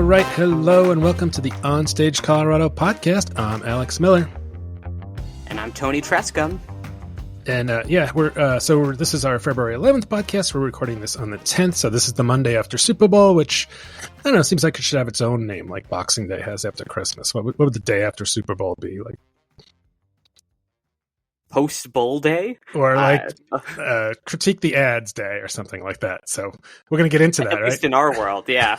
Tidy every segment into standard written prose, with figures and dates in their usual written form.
right, hello, and welcome to the OnStage Colorado Podcast. I'm Alex Miller. And I'm Toni Tresca. And this is our February 11th podcast. We're recording this on the 10th, so this is the Monday after Super Bowl, which, I don't know, seems like it should have its own name, like Boxing Day has after Christmas. What would the day after Super Bowl be? Like Post-Bowl Day? Or like Critique the Ads Day or something like that. So we're going to get into that, right? At least in our world, yeah.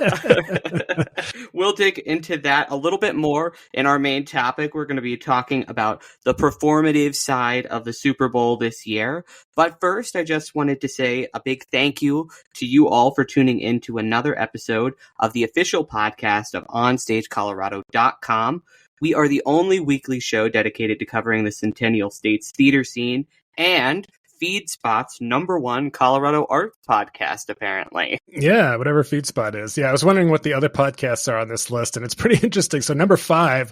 We'll dig into that a little bit more in our main topic. We're going to be talking about the performative side of the Super Bowl this year. But first, I just wanted to say a big thank you to you all for tuning in to another episode of the official podcast of OnStageColorado.com. We are the only weekly show dedicated to covering the Centennial State's theater scene and FeedSpot's #1 Colorado art podcast, apparently. Yeah, whatever FeedSpot is. Yeah, I was wondering what the other podcasts are on this list, and it's pretty interesting. So number 5,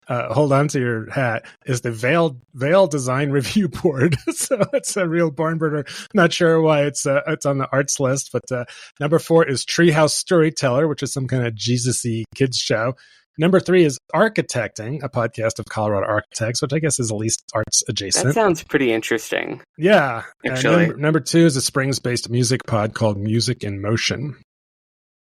hold on to your hat, is the Veil Design Review Board. So it's a real barn burner. Not sure why it's on the arts list, but number 4 is Treehouse Storyteller, which is some kind of Jesus-y kids show. Number 3 is Architecting, a podcast of Colorado architects, which I guess is at least arts adjacent. That sounds pretty interesting. Yeah. Actually. Number 2 is a Springs-based music pod called Music in Motion.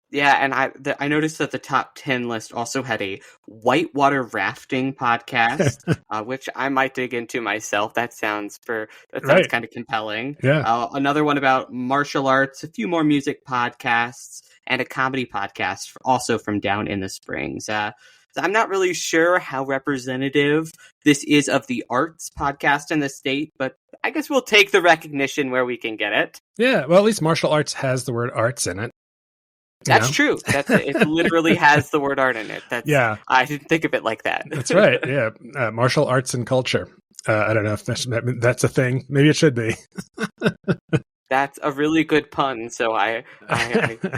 Yeah, and I noticed that the top 10 list also had a whitewater rafting podcast, which I might dig into myself. That sounds kind of compelling. Yeah. Another one about martial arts, a few more music podcasts, and a comedy podcast also from down in the Springs. I'm not really sure how representative this is of the arts podcast in the state, but I guess we'll take the recognition where we can get it. Yeah, well, at least martial arts has the word arts in it. That's true. It literally has the word art in it. Yeah. I didn't think of it like that. That's right. Yeah. Martial arts and culture. I don't know if that's a thing. Maybe it should be. That's a really good pun, so I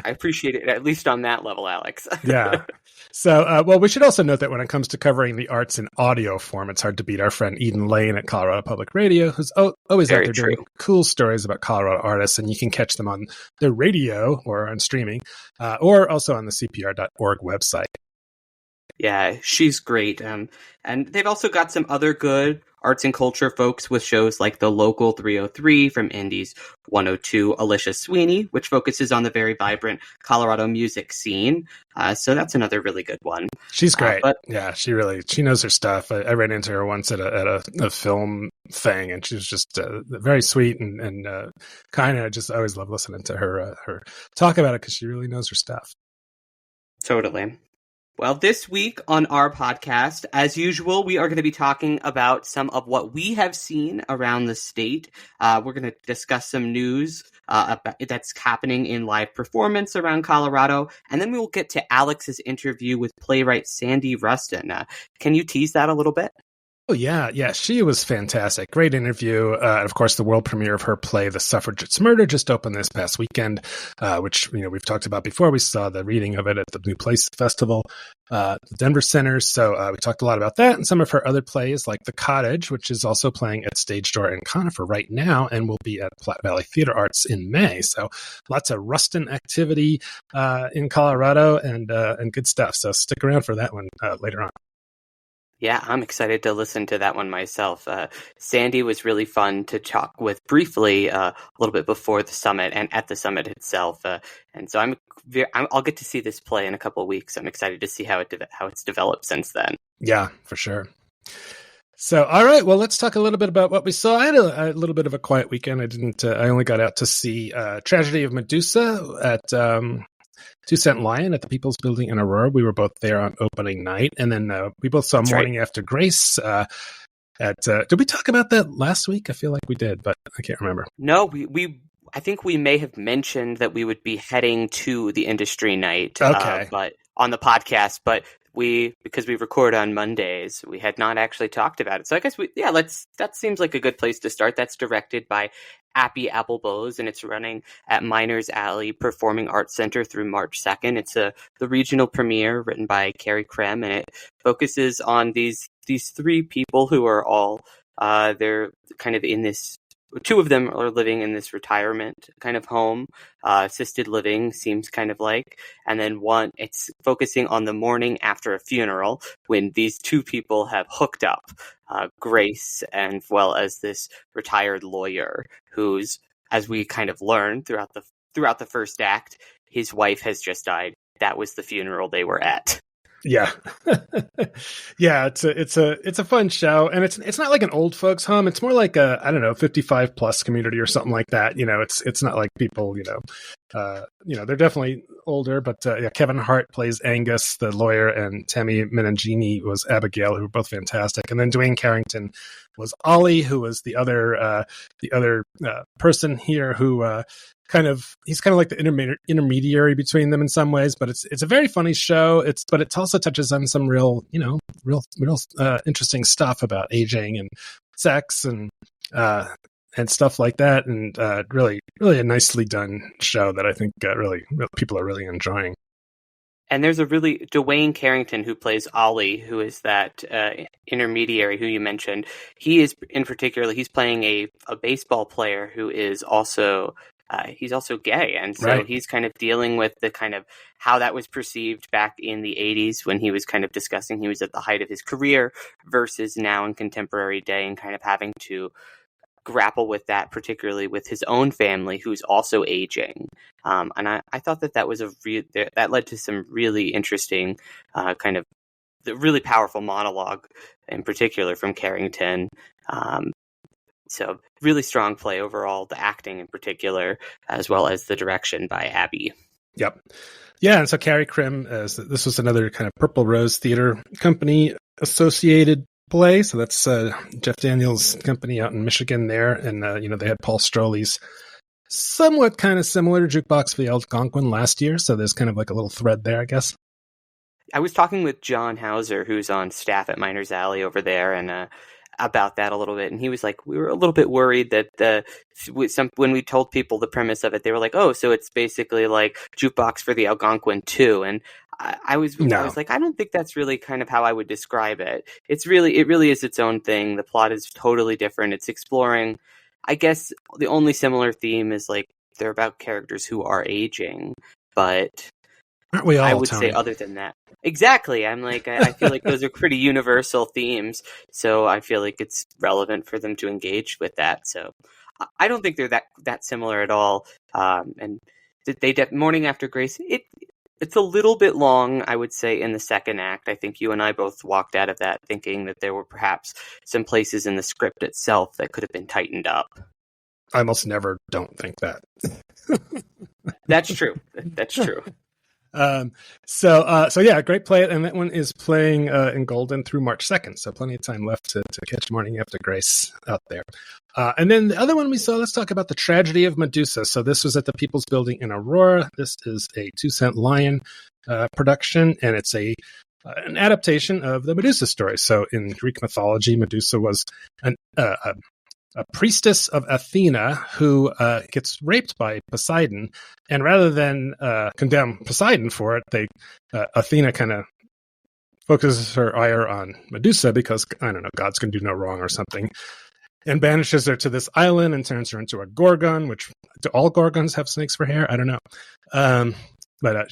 appreciate it, at least on that level, Alex. Yeah. So, we should also note that when it comes to covering the arts in audio form, it's hard to beat our friend Eden Lane at Colorado Public Radio, who's always out there doing cool stories about Colorado artists, and you can catch them on the radio or on streaming, or also on the CPR.org website. Yeah, she's great. And they've also got some other good arts and culture folks with shows like The Local 303 from Indy's 102, Alicia Sweeney, which focuses on the very vibrant Colorado music scene. So that's another really good one. She's great. Yeah, she knows her stuff. I ran into her once at a film thing, and she was just very sweet and kind of just always love listening to her talk about it because she really knows her stuff. Totally. Well, this week on our podcast, as usual, we are going to be talking about some of what we have seen around the state. We're going to discuss some news that's happening in live performance around Colorado, and then we will get to Alex's interview with playwright Sandy Rustin. Can you tease that a little bit? Oh, yeah. She was fantastic. Great interview. Of course, the world premiere of her play, The Suffragette's Murder, just opened this past weekend, which, we've talked about before. We saw the reading of it at the New Place Festival, the Denver Center. So we talked a lot about that and some of her other plays like The Cottage, which is also playing at Stage Door in Conifer right now and will be at Platte Valley Theater Arts in May. So lots of Rustin activity in Colorado and good stuff. So stick around for that one later on. Yeah, I'm excited to listen to that one myself. Sandy was really fun to talk with briefly a little bit before the summit and at the summit itself. And so I'll get to see this play in a couple of weeks. I'm excited to see how it's developed since then. Yeah, for sure. So, all right, well, let's talk a little bit about what we saw. I had a little bit of a quiet weekend. I only got out to see Tragedy of Medusa at 2 Cent Lion at the People's Building in Aurora. We were both there on opening night. And then we both saw Morning After Grace did we talk about that last week? I feel like we did, but I can't remember. No, I think we may have mentioned that we would be heading to the industry night but on the podcast, but because we record on Mondays, we had not actually talked about it. So I guess that seems like a good place to start. That's directed by Appy Applebows, and it's running at Miners Alley Performing Arts Center through March 2nd. It's the regional premiere written by Carrie Krem, and it focuses on these 3 people who are all they're kind of in this two of them are living in this retirement kind of home, assisted living seems kind of like, and then one, it's focusing on the morning after a funeral when these two people have hooked up, Grace and well as this retired lawyer who's, as we kind of learn throughout the first act, his wife has just died. That was the funeral they were at. Yeah. Yeah, it's a fun show, and it's not like an old folks home. It's more like a, I don't know, 55 plus community or something like that. It's not like people, they're definitely older, but Kevin Hart plays Angus, the lawyer, and Tammy Menangini was Abigail, who were both fantastic. And then Dwayne Carrington was Ollie, who was the other person here who he's kind of like the intermediary between them in some ways, but it's a very funny show. But it also touches on some real interesting stuff about aging and sex and stuff like that. And really, really a nicely done show that I think really people are really enjoying. And there's Dwayne Carrington, who plays Ollie, who is that intermediary who you mentioned. He is, in particular, he's playing a baseball player who is also he's also gay, and so right. He's kind of dealing with the kind of how that was perceived back in the 80s when he was kind of discussing he was at the height of his career versus now in contemporary day, and kind of having to grapple with that, particularly with his own family who's also aging. And I thought that was that led to some really interesting kind of really powerful monologue, in particular from Carrington. So really strong play overall, the acting in particular, as well as the direction by Abby. Yep. Yeah, and so Carrie Krim, this was another kind of Purple Rose Theater Company associated play. So that's Jeff Daniels' company out in Michigan there. And, they had Paul Stroley's somewhat kind of similar Jukebox for the Algonquin last year. So there's kind of like a little thread there, I guess. I was talking with John Hauser, who's on staff at Miners Alley over there, and about that a little bit, and he was like, we were a little bit worried that when we told people the premise of it, they were like, oh, so it's basically like Jukebox for the Algonquin 2, and I was like, I don't think that's really kind of how I would describe it. It really is its own thing. The plot is totally different. It's exploring, I guess the only similar theme is like they're about characters who are aging, but aren't we all, I would Toni? say other than that. Exactly. I'm like, I feel like those are pretty universal themes. So I feel like it's relevant for them to engage with that. So I don't think they're that similar at all. And Morning After Grace, it's a little bit long, I would say, in the second act. I think you and I both walked out of that thinking that there were perhaps some places in the script itself that could have been tightened up. I almost never don't think that. That's true. That's true. So yeah, great play. And that one is playing in Golden through March 2nd. So plenty of time left to catch Morning After Grace out there. And then the other one we saw, let's talk about The Tragedy of Medusa. So this was at the People's Building in Aurora. This is a 2 Cent Lion production, and it's an adaptation of the Medusa story. So in Greek mythology, Medusa was a priestess of Athena who gets raped by Poseidon, and rather than condemn Poseidon for it, Athena kind of focuses her ire on Medusa because, I don't know, gods can do no wrong or something, and banishes her to this island and turns her into a gorgon, which, do all gorgons have snakes for hair? I don't know. But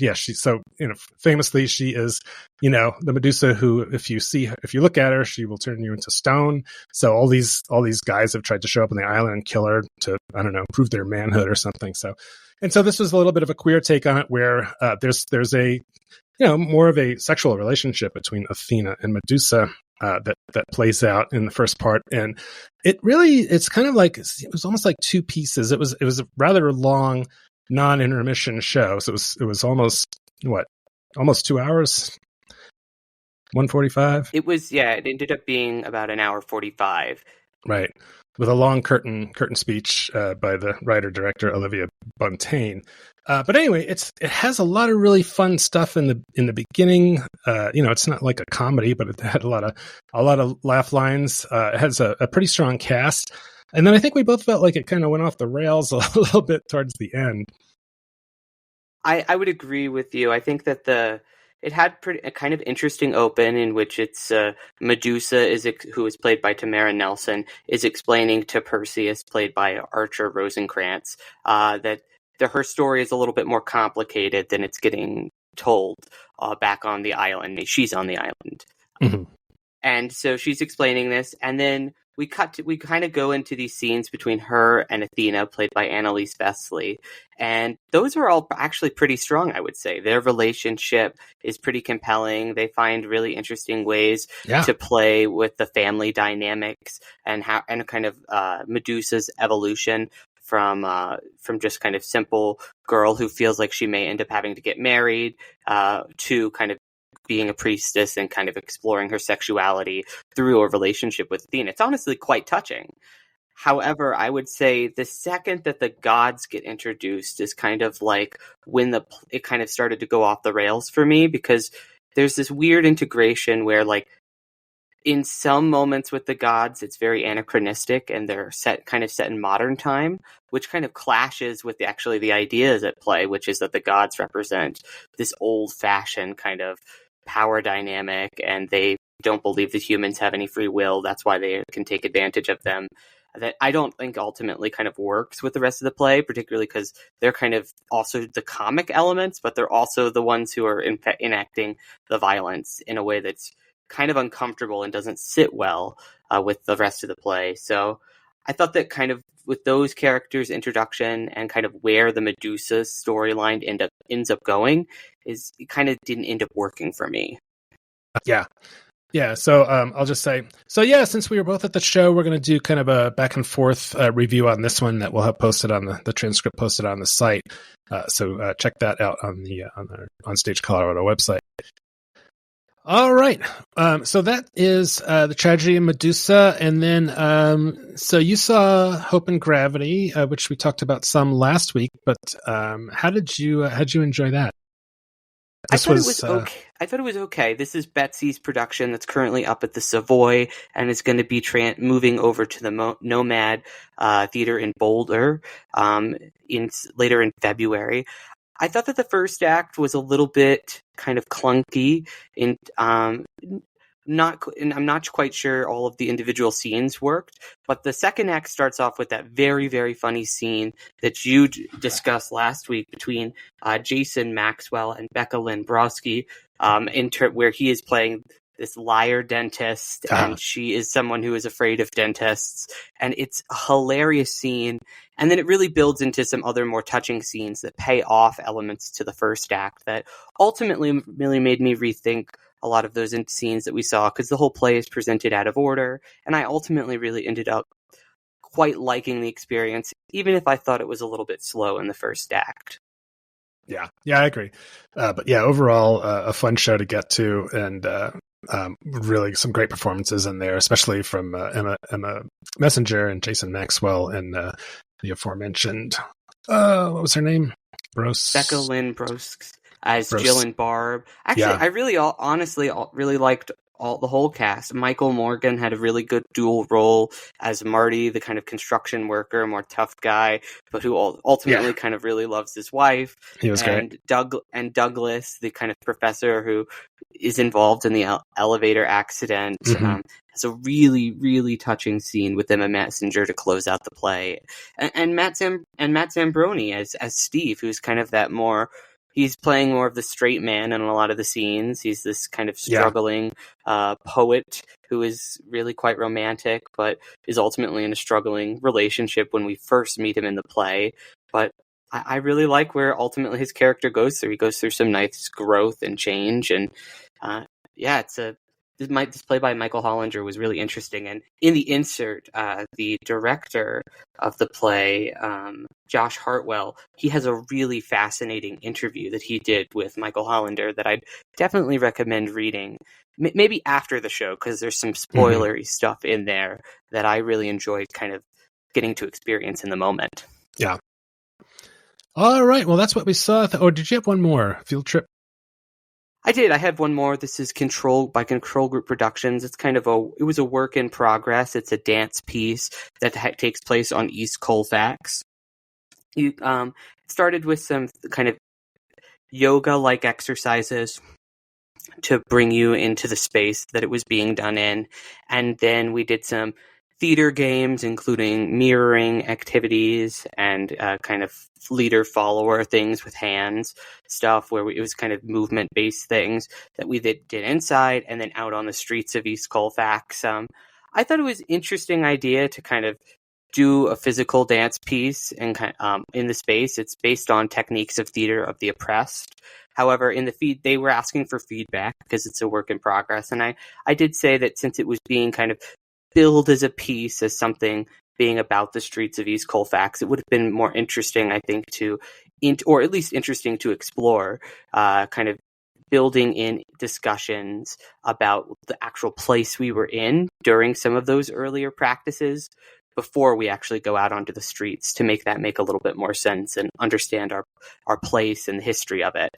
famously, she is, the Medusa who, if you look at her, she will turn you into stone. So all these guys have tried to show up on the island and kill her to, I don't know, prove their manhood or something. So this was a little bit of a queer take on it, where there's a, more of a sexual relationship between Athena and Medusa that plays out in the first part, and it's kind of like, it was almost like two pieces. It was a rather long non-intermission show, so it was almost 2 hours, 1:45. It was, yeah, it ended up being about an hour 45, right, with a long curtain speech by the writer-director Olivia Bontaine. But anyway, it has a lot of really fun stuff in the beginning. It's not like a comedy, but it had a lot of laugh lines. It has a pretty strong cast. And then I think we both felt like it kind of went off the rails a little bit towards the end. I would agree with you. I think that it had a kind of interesting open in which it's Medusa who is played by Tamara Nelson, is explaining to Perseus, played by Archer Rosencrantz, that her story is a little bit more complicated than it's getting told back on the island. She's on the island. Mm-hmm. And so she's explaining this, and then we kind of go into these scenes between her and Athena, played by Annalise Vesely, and those are all actually pretty strong, I would say. Their relationship is pretty compelling. They find really interesting ways to play with the family dynamics and kind of Medusa's evolution from just kind of simple girl who feels like she may end up having to get married to kind of being a priestess and kind of exploring her sexuality through a relationship with Athena. It's honestly quite touching. However, I would say the second that the gods get introduced is kind of like when it kind of started to go off the rails for me, because there's this weird integration where, like, in some moments with the gods, it's very anachronistic and they're set in modern time, which kind of clashes with the ideas at play, which is that the gods represent this old-fashioned kind of power dynamic, and they don't believe that humans have any free will. That's why they can take advantage of them. That I don't think ultimately kind of works with the rest of the play, particularly because they're kind of also the comic elements, but they're also the ones who are enacting the violence in a way that's kind of uncomfortable and doesn't sit well with the rest of the play. So I thought that kind of with those characters' introduction and kind of where the Medusa storyline ends up going, it kind of didn't end up working for me. Yeah. So I'll just say, since we were both at the show, we're going to do kind of a back and forth review on this one that we'll have posted on the transcript posted on the site. So check that out on our OnStage Colorado website. All right. So that is the tragedy of Medusa. And then, so you saw Hope and Gravity, which we talked about some last week, but how did you enjoy that? I thought it was okay. This is Betsy's production that's currently up at the Savoy and is going to be moving over to the Nomad Theater in Boulder later in February. I thought that the first act was a little bit kind of clunky, and I'm not quite sure all of the individual scenes worked, but the second act starts off with that very, very funny scene that you discussed last week between Jason Maxwell and Becca Lynn Brodsky, where he is playing this liar dentist, and she is someone who is afraid of dentists, and it's a hilarious scene. And then it really builds into some other more touching scenes that pay off elements to the first act that ultimately really made me rethink a lot of those scenes that we saw, because the whole play is presented out of order, and I ultimately really ended up quite liking the experience, even if I thought it was a little bit slow in the first act. Yeah, I agree. But yeah, overall, a fun show to get to, and really some great performances in there, especially from Emma Messenger and Jason Maxwell and the aforementioned, what was her name? Becca Lynn Brosk as Jill and Barb. Actually, I really honestly really liked the whole cast. Michael Morgan had a really good dual role as Marty, the kind of construction worker, more tough guy, but who ultimately kind of really loves his wife. He was great. And Douglas, the kind of professor who is involved in the elevator accident. It's a really, really touching scene with Emma Messenger to close out the play, and Matt Zambroni as Steve, who's kind of that more. He's playing more of the straight man in a lot of the scenes. He's this kind of struggling poet who is really quite romantic, but is ultimately in a struggling relationship when we first meet him in the play. But I really like where ultimately his character goes through. He goes through some nice growth and change, and this play by Michael Hollinger was really interesting. And in the insert, the director of the play, Josh Hartwell, he has a really fascinating interview that he did with Michael Hollander that I'd definitely recommend reading, maybe after the show, because there's some spoilery stuff in there that I really enjoyed kind of getting to experience in the moment. Yeah. All right. Well, that's what we saw. Did you have one more? Field Trip? I did. I had one more. This is Control Group Productions. It's kind of it was a work in progress. It's a dance piece that takes place on East Colfax. You started with some kind of yoga-like exercises to bring you into the space that it was being done in. And then we did some theater games, including mirroring activities and kind of leader-follower things with hands stuff, where it was kind of movement-based things that we did inside and then out on the streets of East Colfax. I thought it was an interesting idea to kind of do a physical dance piece and in the space. It's based on techniques of theater of the oppressed. However, in the feed, they were asking for feedback because it's a work in progress. And I did say that since it was being kind of billed as a piece, as something being about the streets of East Colfax, it would have been more interesting, I think, or at least interesting to explore, kind of building in discussions about the actual place we were in during some of those earlier practices before we actually go out onto the streets, to make a little bit more sense and understand our place and the history of it.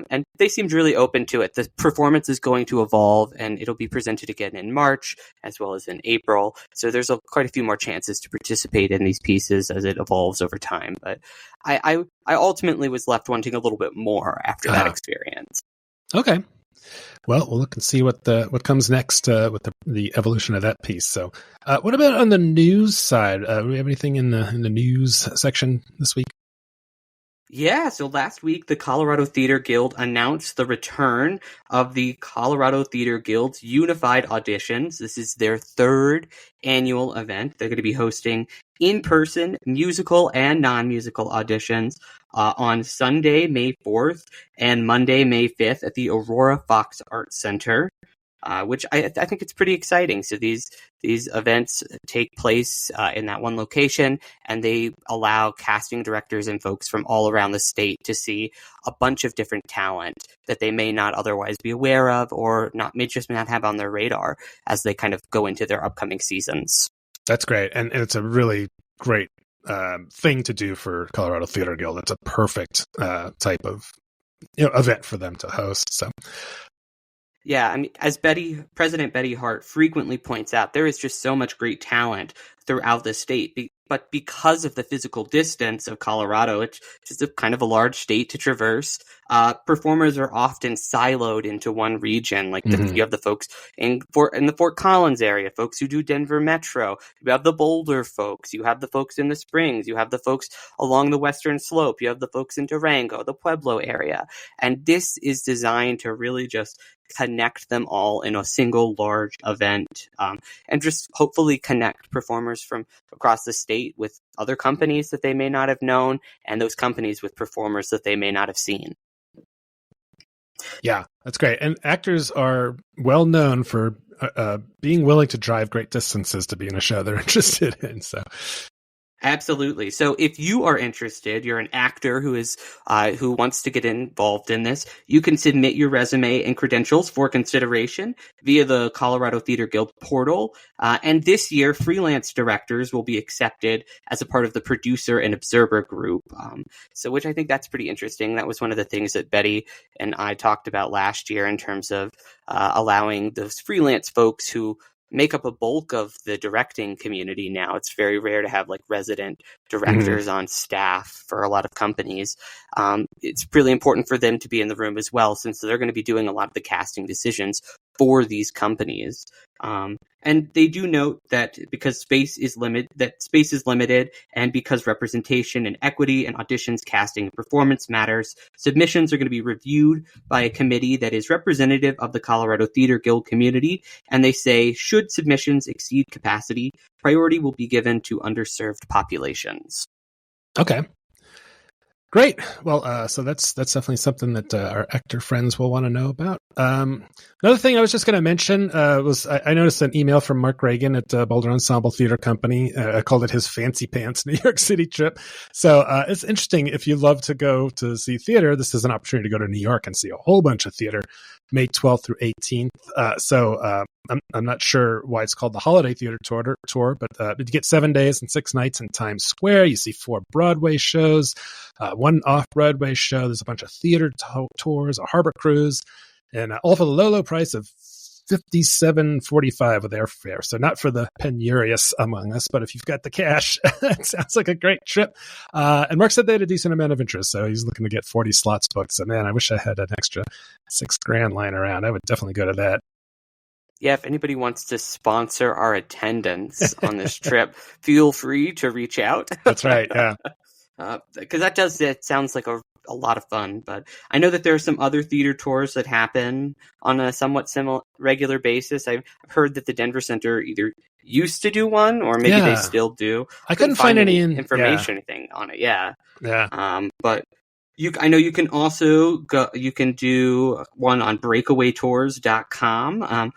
And they seemed really open to it. The performance is going to evolve, and it'll be presented again in March as well as in April. So there's quite a few more chances to participate in these pieces as it evolves over time. But I ultimately was left wanting a little bit more after that experience. Okay. Well, we'll look and see what comes next with the evolution of that piece. So, what about on the news side? Do we have anything in the news section this week? Yeah, so last week, the Colorado Theater Guild announced the return of the Colorado Theater Guild's Unified Auditions. This is their third annual event. They're going to be hosting in-person musical and non-musical auditions on Sunday, May 4th and Monday, May 5th at the Aurora Fox Arts Center. Which I think it's pretty exciting. So these events take place in that one location, and they allow casting directors and folks from all around the state to see a bunch of different talent that they may not otherwise be aware of, or may not have on their radar as they kind of go into their upcoming seasons. That's great, and it's a really great thing to do for Colorado Theater Guild. It's a perfect type of event for them to host. So. Yeah, I mean, as President Betty Hart frequently points out, there is just so much great talent throughout the state. But because of the physical distance of Colorado, it's just a kind of a large state to traverse. Performers are often siloed into one region. Like you have the folks in the Fort Collins area, folks who do Denver Metro. You have the Boulder folks. You have the folks in the Springs. You have the folks along the Western Slope. You have the folks in Durango, the Pueblo area. And this is designed to really just connect them all in a single large event, and just hopefully connect performers from across the state with other companies that they may not have known, and those companies with performers that they may not have seen. Yeah, that's great. And actors are well known for being willing to drive great distances to be in a show they're interested in. So. Absolutely. So if you are interested, you're an actor who wants to get involved in this, you can submit your resume and credentials for consideration via the Colorado Theater Guild portal. And this year, freelance directors will be accepted as a part of the producer and observer group. So which I think that's pretty interesting. That was one of the things that Betty and I talked about last year in terms of allowing those freelance folks who make up a bulk of the directing community now. It's very rare to have like resident directors on staff for a lot of companies. It's really important for them to be in the room as well, since they're going to be doing a lot of the casting decisions for these companies. And they do note that because space is limited, and because representation and equity and auditions, casting, and performance matters, submissions are going to be reviewed by a committee that is representative of the Colorado Theater Guild community. And they say, should submissions exceed capacity, priority will be given to underserved populations. Okay. Great. Well, so that's definitely something that our actor friends will want to know about. Another thing I was just going to mention was I noticed an email from Mark Reagan at Boulder Ensemble Theater Company. I called it his Fancy Pants New York City trip. So it's interesting. If you love to go to see theater, this is an opportunity to go to New York and see a whole bunch of theater, May 12th through 18th. I'm not sure why it's called the Holiday Theater Tour, but you get 7 days and 6 nights in Times Square. You see 4 Broadway shows, 1 off-Broadway show. There's a bunch of theater tours, a harbor cruise, and all for the low price of $57.45 with airfare. So not for the penurious among us, but if you've got the cash, it sounds like a great trip. And Mark said they had a decent amount of interest, so he's looking to get 40 slots booked. So man, I wish I had an extra $6,000 lying around. I would definitely go to that. Yeah, if anybody wants to sponsor our attendance on this trip, feel free to reach out. That's right, yeah. Because it sounds like a lot of fun. But I know that there are some other theater tours that happen on a somewhat similar regular basis. I've heard that the Denver Center either used to do one or maybe they still do. I couldn't find any information anything on it. Yeah. But I know you can also go. You can do one on breakawaytours.com.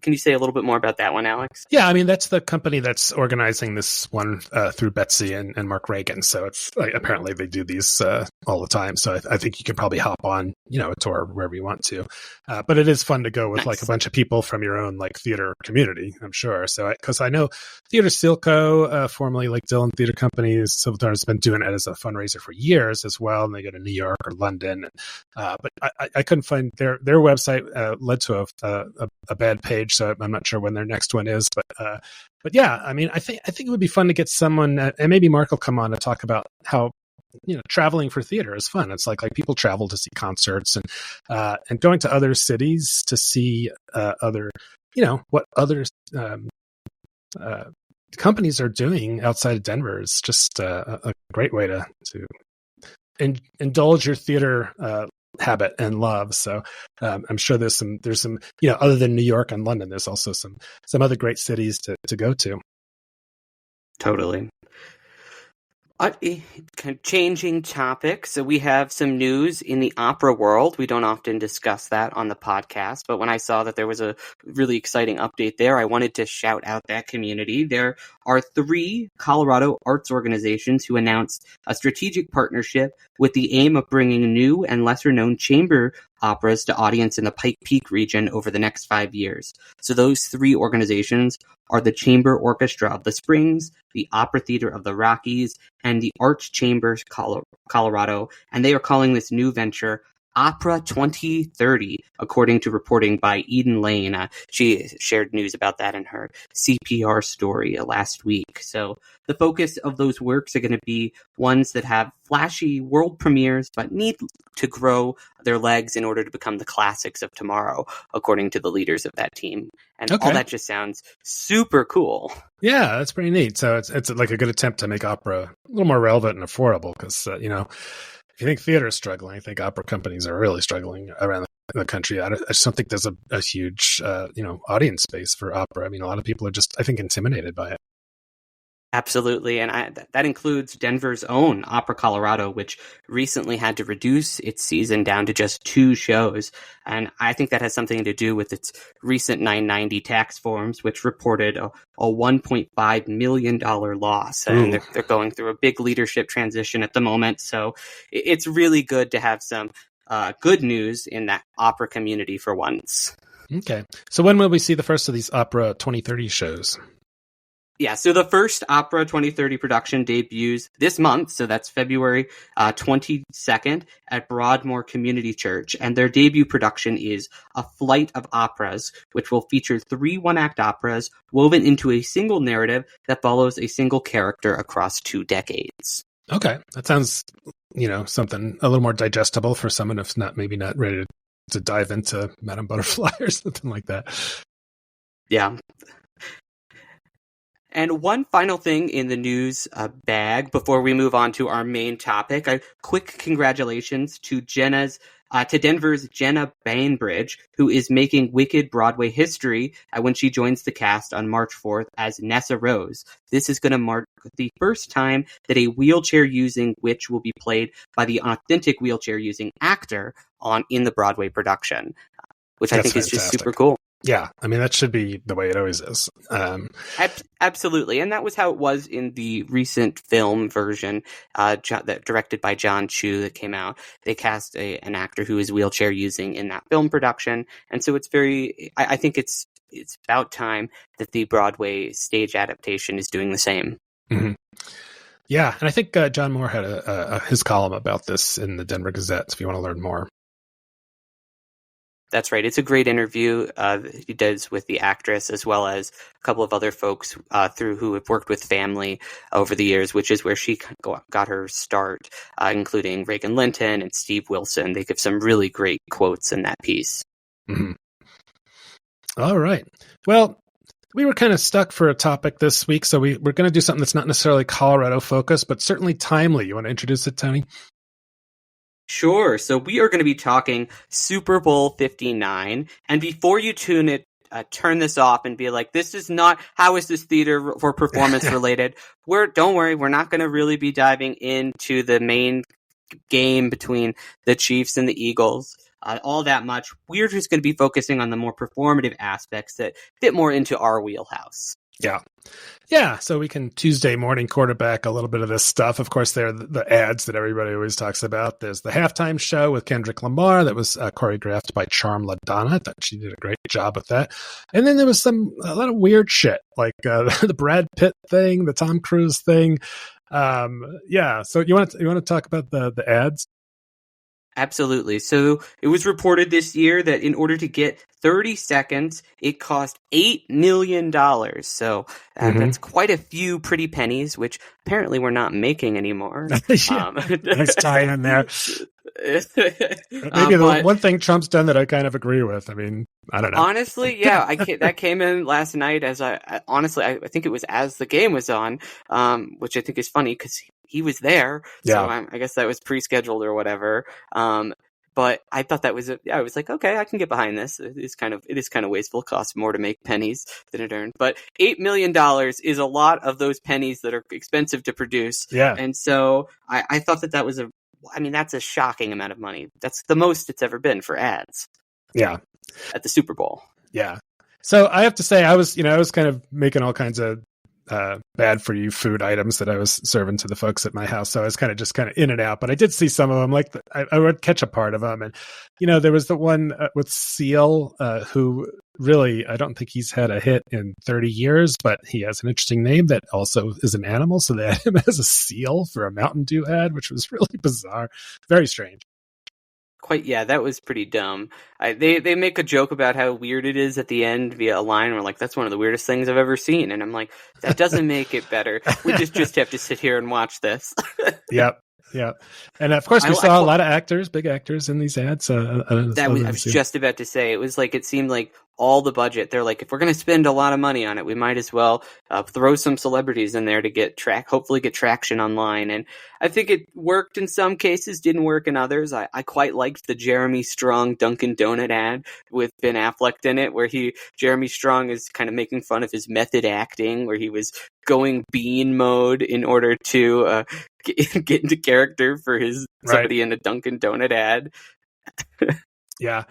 Can you say a little bit more about that one, Alex? Yeah, I mean that's the company that's organizing this one through Betsy and Mark Reagan. So it's apparently they do these all the time. So I think you can probably hop on a tour wherever you want to. But it is fun to go with like a bunch of people from your own like theater community, I'm sure. So because I know Theater Silco, formerly like Dillon Theater Company, Silverthorne has been doing it as a fundraiser for years as well, and they go to New York or London. But I couldn't find their website led to a bad page, so I'm not sure when their next one is. But yeah, I mean, I think it would be fun to get someone, and maybe Mark will come on to talk about how traveling for theater is fun. It's like people travel to see concerts and going to other cities to see other what other companies are doing outside of Denver is just a great way to indulge your theater habit and love. So I'm sure there's some other than New York and London, there's also some other great cities to go to. Totally. Kind of changing topics. So we have some news in the opera world. We don't often discuss that on the podcast, but when I saw that there was a really exciting update there, I wanted to shout out that community. There are 3 Colorado arts organizations who announced a strategic partnership with the aim of bringing new and lesser-known chamber operas to audience in the Pike Peak region over the next 5 years. So those 3 organizations are the Chamber Orchestra of the Springs, the Opera Theater of the Rockies, and the Arts Chambers Colorado, and they are calling this new venture Opera 2030, according to reporting by Eden Lane. She shared news about that in her CPR story last week. So the focus of those works are going to be ones that have flashy world premieres, but need to grow their legs in order to become the classics of tomorrow, according to the leaders of that team. And all that just sounds super cool. Yeah, that's pretty neat. So it's like a good attempt to make opera a little more relevant and affordable because, if you think theater is struggling, I think opera companies are really struggling around the country. I just don't think there's a huge, audience space for opera. I mean, a lot of people are just, I think, intimidated by it. Absolutely. And that includes Denver's own Opera Colorado, which recently had to reduce its season down to just 2 shows. And I think that has something to do with its recent 990 tax forms, which reported a $1.5 million loss. And they're going through a big leadership transition at the moment. So it's really good to have some good news in that opera community for once. Okay. So when will we see the first of these Opera 2030 shows? Yeah, so the first Opera 2030 production debuts this month, so that's February 22nd at Broadmoor Community Church, and their debut production is A Flight of Operas, which will feature 3 one-act operas woven into a single narrative that follows a single character across 2 decades. Okay, that sounds, something a little more digestible for someone who's maybe not ready to dive into Madame Butterfly or something like that. Yeah. And one final thing in the news bag before we move on to our main topic, a quick congratulations to Denver's Jenna Bainbridge, who is making Wicked Broadway history when she joins the cast on March 4th as Nessa Rose. This is going to mark the first time that a wheelchair-using witch will be played by the authentic wheelchair-using actor in the Broadway production, which I think is just super cool. Yeah, I mean, that should be the way it always is. Absolutely. And that was how it was in the recent film version that directed by John Chu that came out. They cast an actor who is wheelchair using in that film production. And so it's I think it's about time that the Broadway stage adaptation is doing the same. Mm-hmm. Yeah, and I think John Moore had his column about this in the Denver Gazette, if you want to learn more. That's right. It's a great interview he does with the actress, as well as a couple of other folks who have worked with family over the years, which is where she got her start, including Reagan Linton and Steve Wilson. They give some really great quotes in that piece. Mm-hmm. All right. Well, we were kind of stuck for a topic this week, so we're going to do something that's not necessarily Colorado focused, but certainly timely. You want to introduce it, Toni? Sure. So we are going to be talking Super Bowl 59. And before you turn this off and be like, this is not, how is this theater for performance related? Don't worry, we're not going to really be diving into the main game between the Chiefs and the Eagles all that much. We're just going to be focusing on the more performative aspects that fit more into our wheelhouse. Yeah, so we can Tuesday morning quarterback a little bit of this stuff. Of course, there are the ads that everybody always talks about. There's the halftime show with Kendrick Lamar that was choreographed by Charm LaDonna. I thought she did a great job with that. And then there was a lot of weird shit, like the Brad Pitt thing, the Tom Cruise thing. So you want to talk about the ads? Absolutely. So it was reported this year that in order to get 30 seconds, it cost $8 million. So that's quite a few pretty pennies, which apparently we're not making anymore. Nice tie in there. Maybe the one thing Trump's done that I kind of agree with. I mean, I don't know. Honestly, yeah, that came in last night as I think it was as the game was on, which I think is funny because he was there. So I guess that was pre-scheduled or whatever. But I thought that was I was like, okay, I can get behind this. It is kind of wasteful. It costs more to make pennies than it earned. But $8 million is a lot of those pennies that are expensive to produce. Yeah. And so I thought that was that's a shocking amount of money. That's the most it's ever been for ads. Yeah. At the Super Bowl. Yeah. So I have to say, I was kind of making all kinds of bad for you food items that I was serving to the folks at my house. So I was kind of in and out, but I did see some of them. Like I would catch a part of them, and there was the one with Seal, who really I don't think he's had a hit in 30 years, but he has an interesting name that also is an animal. So they had him as a seal for a Mountain Dew ad, which was really bizarre, very strange. That was pretty dumb. They make a joke about how weird it is at the end via a line where like, that's one of the weirdest things I've ever seen. And I'm like, that doesn't make it better. We just have to sit here and watch this. Yep. Yeah. And of course we saw a lot of actors, big actors in these ads. I was just about to say, it seemed like all the budget. They're like, if we're going to spend a lot of money on it, we might as well throw some celebrities in there to hopefully get traction online. And I think it worked in some cases, didn't work in others. I quite liked the Jeremy Strong Dunkin' Donut ad with Ben Affleck in it, where Jeremy Strong is kind of making fun of his method acting, where he was going bean mode in order to get into character for somebody in a Dunkin' Donut ad. Yeah.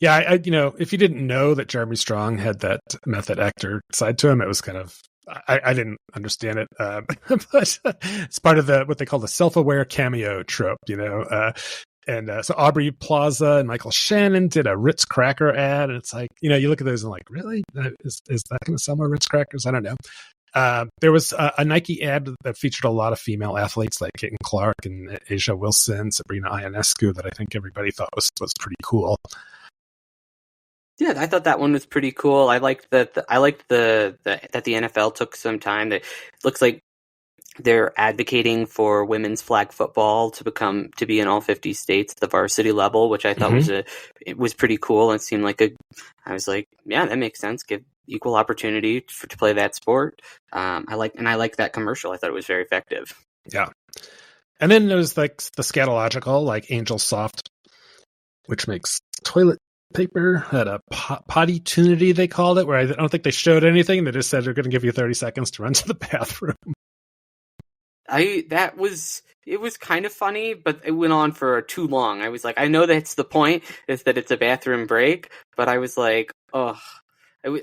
I if you didn't know that Jeremy Strong had that method actor side to him, it was kind of, I didn't understand it. But it's part of what they call the self-aware cameo trope, And so Aubrey Plaza and Michael Shannon did a Ritz cracker ad. And it's like, you look at those and like, really? Is that going to sell more Ritz crackers? I don't know. There was a Nike ad that featured a lot of female athletes like Caitlin Clark and Asia Wilson, Sabrina Ionescu, that I think everybody thought was pretty cool. Yeah, I thought that one was pretty cool. I liked that the NFL took some time. That looks like they're advocating for women's flag football to be in all 50 states at the varsity level, which I thought was pretty cool. And it seemed like I was like, yeah, that makes sense. Give equal opportunity to play that sport. I like that commercial. I thought it was very effective. Yeah. And then there was like the scatological, like Angel Soft, which makes toilet paper, had a potty tunity, they called it, where I don't think they showed anything. They just said they're going to give you 30 seconds to run to the bathroom. It was kind of funny, but it went on for too long. I was like, I know that's the point, is that it's a bathroom break, but I was like, oh,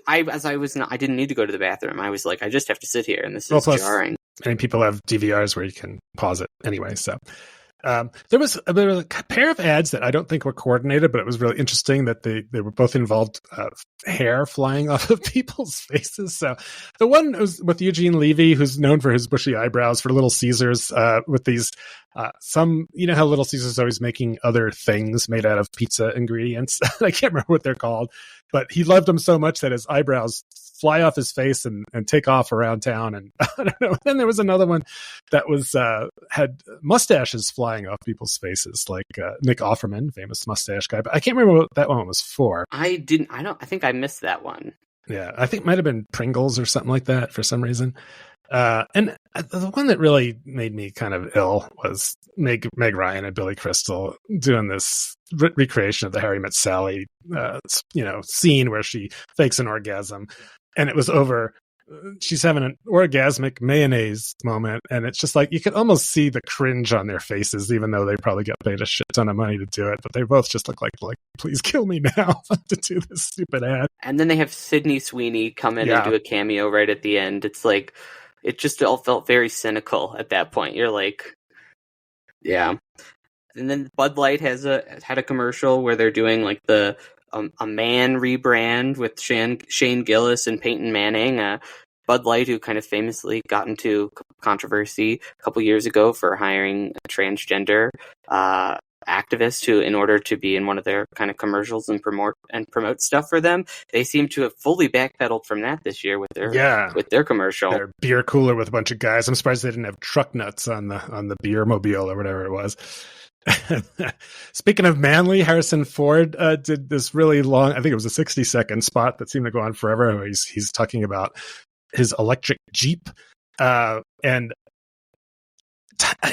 I didn't need to go to the bathroom. I was like, I just have to sit here, and this is jarring. And people have DVRs where you can pause it anyway. So, There was a pair of ads that I don't think were coordinated, but it was really interesting that they were both involved hair flying off of people's faces. So the one was with Eugene Levy, who's known for his bushy eyebrows, for Little Caesars, with these some, you know how Little Caesars is always making other things made out of pizza ingredients. I can't remember what they're called, but he loved them so much that his eyebrows fly off his face and take off around town. And I don't know. Then there was another one that was had mustaches flying off people's faces, like Nick Offerman, famous mustache guy. But I can't remember what that one was for. I think I missed that one. Yeah, I think it might have been Pringles or something like that for some reason. And the one that really made me kind of ill was Meg Ryan and Billy Crystal doing this recreation of the Harry Met Sally, scene where she fakes an orgasm, and it was over. She's having an orgasmic mayonnaise moment, and it's just like you could almost see the cringe on their faces, even though they probably got paid a shit ton of money to do it. But they both just look like please kill me now to do this stupid ad. And then they have Sydney Sweeney come in and do a cameo right at the end. It's like, it just all felt very cynical at that point. You're like, yeah. And then Bud Light had a commercial where they're doing like a man rebrand with Shane Gillis and Peyton Manning. Bud Light, who kind of famously got into controversy a couple years ago for hiring a transgender activist who, in order to be in one of their kind of commercials and promote stuff for them, they seem to have fully backpedaled from that this year with their commercial. Their beer cooler with a bunch of guys. I'm surprised they didn't have truck nuts on the beer mobile or whatever it was. Speaking of manly, Harrison Ford did this really long, I think it was a 60-second spot that seemed to go on forever. He's talking about his electric Jeep, and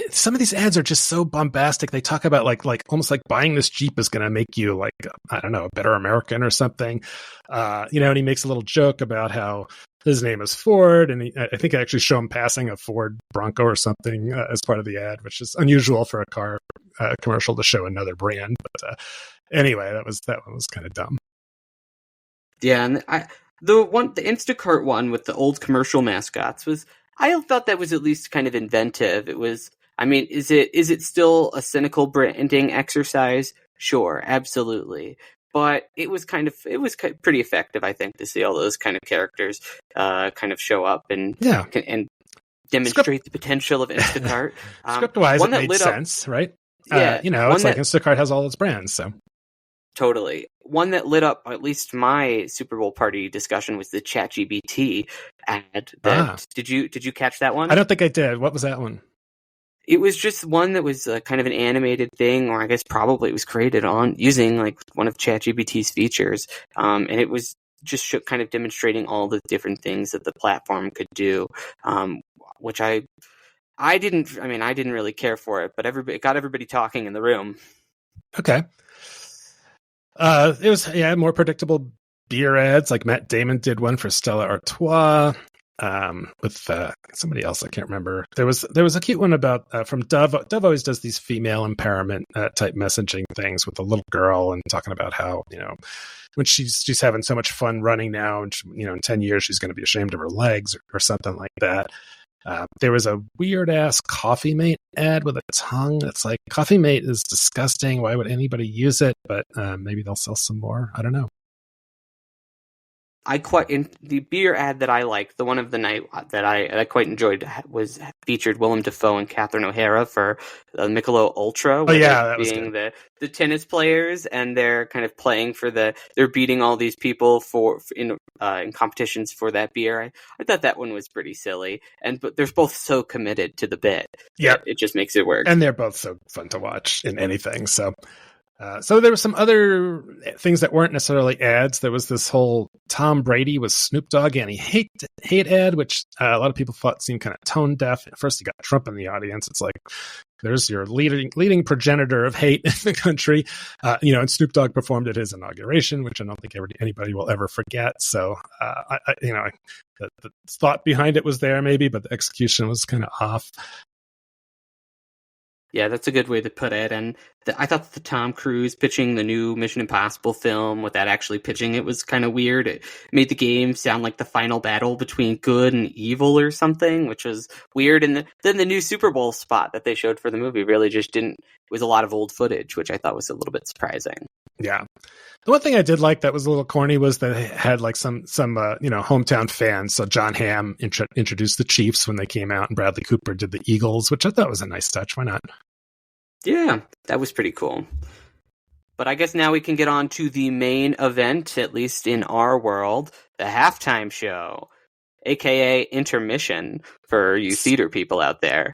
some of these ads are just so bombastic. They talk about like almost like buying this Jeep is going to make you like, I don't know, a better American or something. And he makes a little joke about how his name is Ford, and I think I actually show him passing a Ford Bronco or something as part of the ad, which is unusual for a car commercial to show another brand. But anyway, that one was kind of dumb. Yeah, and the Instacart one with the old commercial mascots I thought that was at least kind of inventive. It was, I mean, is it still a cynical branding exercise? Sure, absolutely. But it was pretty effective, I think, to see all those kind of characters kind of show up and demonstrate the potential of Instacart. Script-wise, it made sense, right? Yeah, it's like Instacart has all its brands, so. Totally. One that lit up at least my Super Bowl party discussion was the ChatGPT ad. Did you catch that one? I don't think I did. What was that one? It was just one that was kind of an animated thing, or I guess probably it was created on using like one of ChatGPT's features, and it was just kind of demonstrating all the different things that the platform could do, which I didn't really care for it, but it got everybody talking in the room. Okay. It was more predictable beer ads. Like Matt Damon did one for Stella Artois with somebody else I can't remember. There was a cute one about from Dove. Dove always does these female empowerment type messaging things with a little girl and talking about how when she's having so much fun running now, and in 10 years she's going to be ashamed of her legs or something like that. There was a weird ass Coffee Mate ad with a tongue. It's like, Coffee Mate is disgusting. Why would anybody use it? But maybe they'll sell some more. I don't know. In the beer ad that I liked, the one of the night that I quite enjoyed was featured Willem Dafoe and Catherine O'Hara for the Michelob Ultra. That was being the tennis players, and they're kind of playing they're beating all these people in competitions for that beer. I thought that one was pretty silly, but they're both so committed to the bit. Yeah, it just makes it work. And they're both so fun to watch in anything. So there were some other things that weren't necessarily ads. There was this whole Tom Brady with Snoop Dogg anti-hate ad, which a lot of people thought seemed kind of tone deaf. At first, you got Trump in the audience. It's like, there's your leading progenitor of hate in the country. And Snoop Dogg performed at his inauguration, which I don't think anybody will ever forget. So, the thought behind it was there maybe, but the execution was kind of off. Yeah, that's a good way to put it. And I thought that the Tom Cruise pitching the new Mission Impossible film without actually pitching it was kind of weird. It made the game sound like the final battle between good and evil or something, which was weird. And then the new Super Bowl spot that they showed for the movie really just didn't. It was a lot of old footage, which I thought was a little bit surprising. Yeah. The one thing I did like that was a little corny was that it had like some hometown fans. So John Hamm introduced the Chiefs when they came out, and Bradley Cooper did the Eagles, which I thought was a nice touch. Why not? Yeah, that was pretty cool. But I guess now we can get on to the main event, at least in our world, the halftime show, aka intermission for you theater people out there.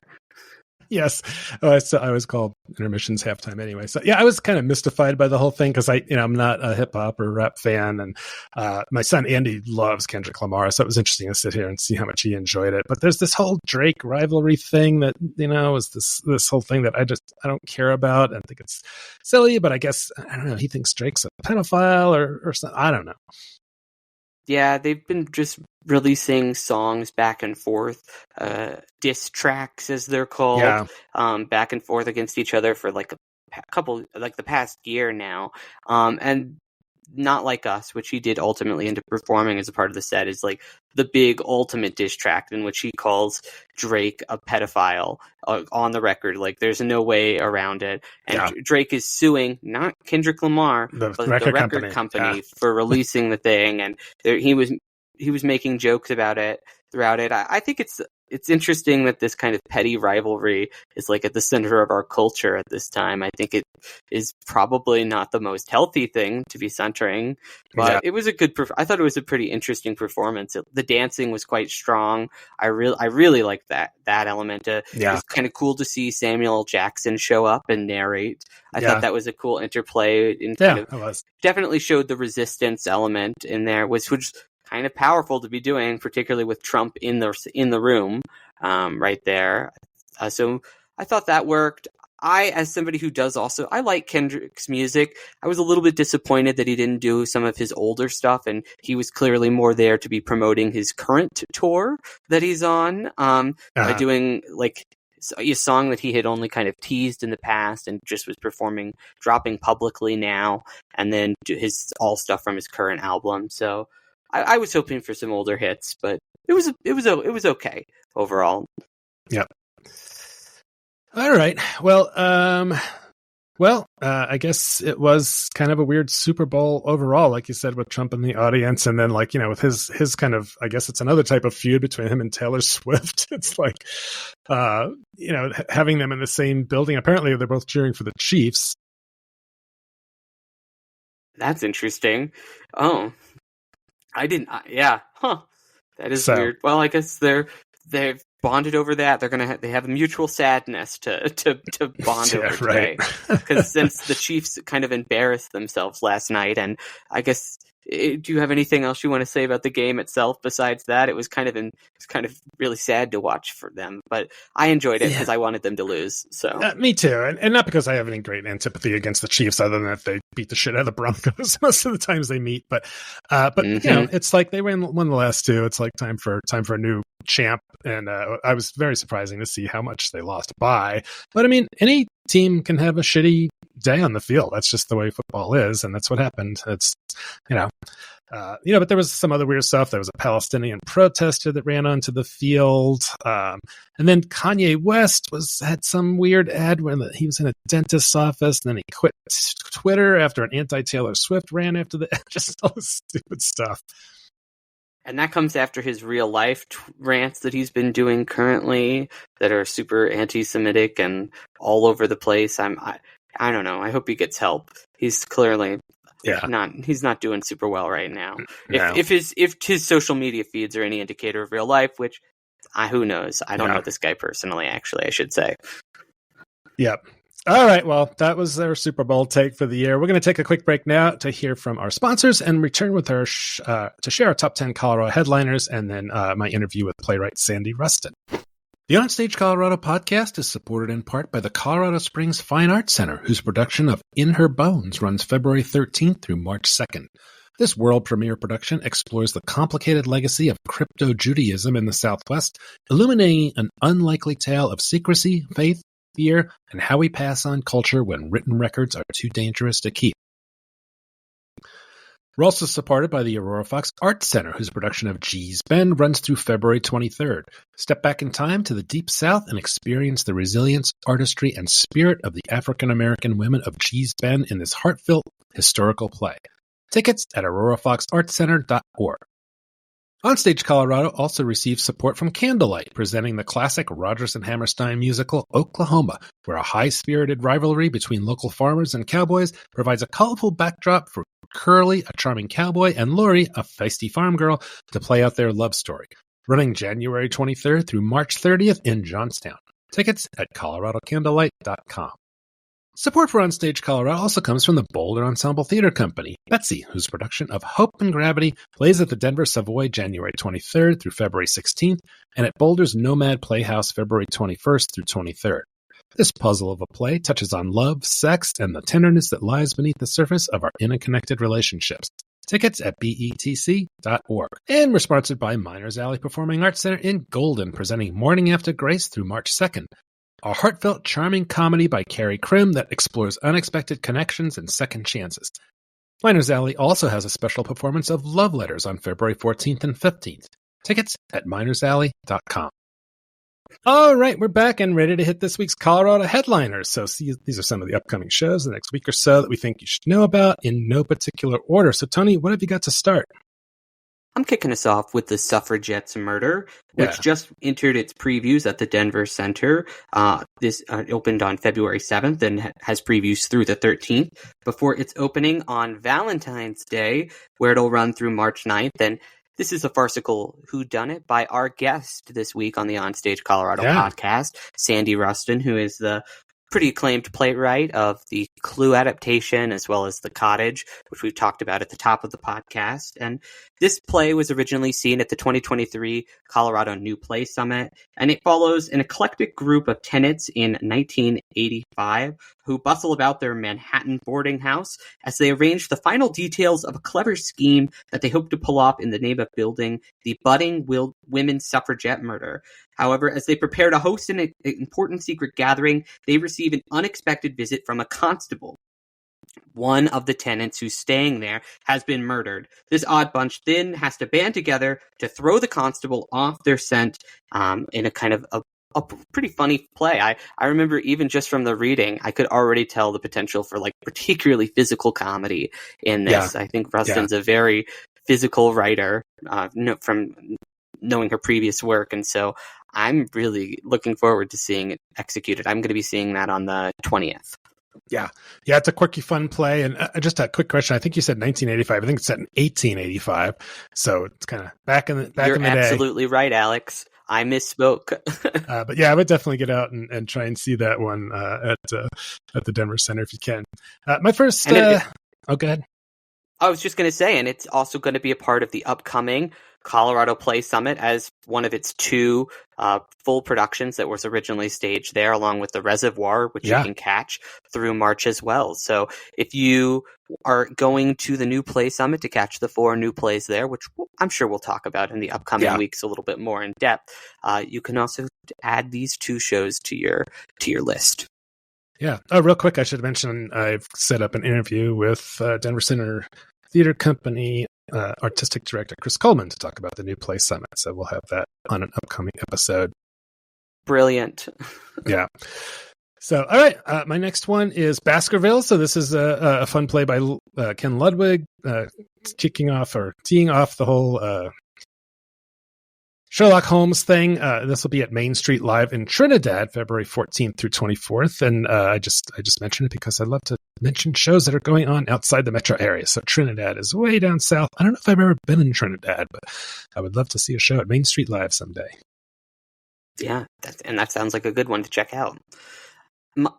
Yes. I always call intermissions halftime anyway. So yeah, I was kind of mystified by the whole thing because I'm not a hip hop or rap fan, and my son Andy loves Kendrick Lamar, so it was interesting to sit here and see how much he enjoyed it. But there's this whole Drake rivalry thing that is this whole thing that I don't care about. I think it's silly, but I guess I don't know. He thinks Drake's a pedophile or something. I don't know. Yeah, they've been just releasing songs back and forth, diss tracks as they're called, back and forth against each other for like the past year now. And Not Like Us, which he did ultimately end up performing as a part of the set, is like the big ultimate diss track in which he calls Drake a pedophile on the record. Like there's no way around it. And Drake is suing not Kendrick Lamar, but the record company for releasing the thing. And he was making jokes about it throughout it. I think it's interesting that this kind of petty rivalry is like at the center of our culture at this time. I think it is probably not the most healthy thing to be centering, but it was I thought it was a pretty interesting performance. The dancing was quite strong. I really liked that element. It was kind of cool to see Samuel Jackson show up and narrate. I thought that was a cool interplay and definitely showed the resistance element in there, which kind of powerful to be doing, particularly with Trump in the room right there. So I thought that worked. As somebody who does also, I like Kendrick's music. I was a little bit disappointed that he didn't do some of his older stuff, and he was clearly more there to be promoting his current tour that he's on by doing like a song that he had only kind of teased in the past and just was dropping publicly now, and then his all stuff from his current album. So I was hoping for some older hits, but it was okay overall. Yeah. All right. Well, I guess it was kind of a weird Super Bowl overall, like you said, with Trump in the audience, and then with his kind of, I guess it's another type of feud between him and Taylor Swift. It's like, having them in the same building. Apparently, they're both cheering for the Chiefs. That's interesting. Oh. I didn't. That is weird. Well, I guess they've bonded over that. They have a mutual sadness to bond over today. Because since the Chiefs kind of embarrassed themselves last night, and I guess, do you have anything else you want to say about the game itself besides that? It was kind of really sad to watch for them, but I enjoyed it because I wanted them to lose. So me too, and not because I have any great antipathy against the Chiefs, other than if they beat the shit out of the Broncos most of the times they meet. But it's like they won the last two. It's like time for a new champ, and I was very surprising to see how much they lost by. But I mean, any team can have a shitty day on the field. That's just the way football is, and that's what happened. It's but there was some other weird stuff. There was a Palestinian protester that ran onto the field, and then Kanye West had some weird ad when he was in a dentist's office, and then he quit Twitter after an anti-Taylor Swift ran after just all this stupid stuff. And that comes after his real life rants that he's been doing currently that are super anti-Semitic and all over the place. I don't know. I hope he gets help. He's clearly he's not doing super well right now. No. If his social media feeds are any indicator of real life, which who knows? I don't know this guy personally, actually, I should say. Yep. All right. Well, that was our Super Bowl take for the year. We're going to take a quick break now to hear from our sponsors and return with our to share our top 10 Colorado headliners, and then my interview with playwright Sandy Rustin. The OnStage Colorado podcast is supported in part by the Colorado Springs Fine Arts Center, whose production of In Her Bones runs February 13th through March 2nd. This world premiere production explores the complicated legacy of crypto-Judaism in the Southwest, illuminating an unlikely tale of secrecy, faith, fear, and how we pass on culture when written records are too dangerous to keep. We're also supported by the Aurora Fox Arts Center, whose production of Gee's Bend runs through February 23rd. Step back in time to the Deep South and experience the resilience, artistry, and spirit of the African-American women of Gee's Bend in this heartfelt historical play. Tickets at aurorafoxartscenter.org. OnStage Colorado also receives support from Candlelight, presenting the classic Rodgers and Hammerstein musical Oklahoma, where a high-spirited rivalry between local farmers and cowboys provides a colorful backdrop for Curly, a charming cowboy, and Lori, a feisty farm girl, to play out their love story. Running January 23rd through March 30th in Johnstown. Tickets at coloradocandlelight.com. Support for OnStage Colorado also comes from the Boulder Ensemble Theater Company, Betsy, whose production of Hope and Gravity plays at the Denver Savoy January 23rd through February 16th, and at Boulder's Nomad Playhouse February 21st through 23rd. This puzzle of a play touches on love, sex, and the tenderness that lies beneath the surface of our interconnected relationships. Tickets at betc.org. And we're sponsored by Miners Alley Performing Arts Center in Golden, presenting Morning After Grace through March 2nd. A heartfelt, charming comedy by Carrie Krim that explores unexpected connections and second chances. Miners Alley also has a special performance of Love Letters on February 14th and 15th. Tickets at minersalley.com. All right, we're back and ready to hit this week's Colorado headliners. So these are some of the upcoming shows the next week or so that we think you should know about in no particular order. So, Toni, what have you got to start? I'm kicking us off with the Suffragette's Murder, which just entered its previews at the Denver Center. This opened on February 7th and has previews through the 13th before its opening on Valentine's Day, where it'll run through March 9th. And this is a farcical whodunit by our guest this week on the OnStage Colorado podcast, Sandy Rustin, who is the pretty acclaimed playwright of the Clue adaptation as well as The Cottage, which we've talked about at the top of the podcast. And this play was originally seen at the 2023 Colorado New Play Summit, and it follows an eclectic group of tenants in 1985 who bustle about their Manhattan boarding house as they arrange the final details of a clever scheme that they hope to pull off in the name of building the budding women's suffragette murder. However, as they prepare to host an important secret gathering, they receive an unexpected visit from a constable. One of the tenants who's staying there has been murdered. This odd bunch then has to band together to throw the constable off their scent in a kind of a pretty funny play. I remember even just from the reading, I could already tell the potential for like particularly physical comedy in this. Yeah. I think Rustin's a very physical writer from knowing her previous work, and so I'm really looking forward to seeing it executed. I'm going to be seeing that on the 20th. Yeah, it's a quirky, fun play. And just a quick question. I think you said 1985. I think it's set in 1885. So it's kind of back in the day. You're absolutely right, Alex. I misspoke. But yeah, I would definitely get out and try and see that one at the Denver Center if you can. My first... go ahead. I was just going to say, and it's also going to be a part of the upcoming Colorado Play Summit as one of its two full productions that was originally staged there, along with The Reservoir, which you can catch through March as well. So if you are going to the New Play Summit to catch the 4 new plays there, which I'm sure we'll talk about in the upcoming weeks a little bit more in depth, you can also add these 2 shows to your list. Yeah. Oh, real quick, I should mention I've set up an interview with Denver Center Theater Company artistic director Chris Coleman to talk about the New Play Summit. So we'll have that on an upcoming episode. Brilliant. Yeah. So, all right. My next one is Baskerville. So this is a fun play by Ken Ludwig, teeing off the whole Sherlock Holmes thing. This will be at Main Street Live in Trinidad, February 14th through 24th. And I just mentioned it because I love to mention shows that are going on outside the metro area. So Trinidad is way down south. I don't know if I've ever been in Trinidad, but I would love to see a show at Main Street Live someday. Yeah, that sounds like a good one to check out.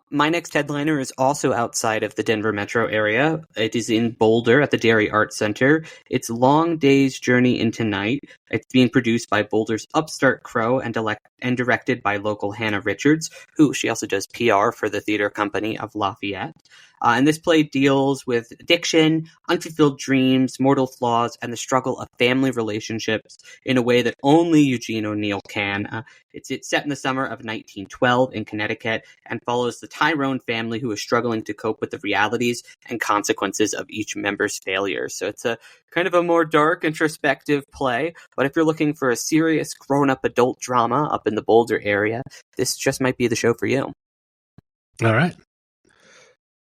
My next headliner is also outside of the Denver metro area. It is in Boulder at the Dairy Arts Center. It's Long Day's Journey into Night. It's being produced by Boulder's Upstart Crow and directed by local Hannah Richards, who she also does PR for the theater company of Lafayette. And this play deals with addiction, unfulfilled dreams, mortal flaws, and the struggle of family relationships in a way that only Eugene O'Neill can. It's set in the summer of 1912 in Connecticut and follows the Tyrone family who is struggling to cope with the realities and consequences of each member's failures. So it's a kind of a more dark, introspective play. But if you're looking for a serious, grown-up adult drama up in the Boulder area, this just might be the show for you. All right.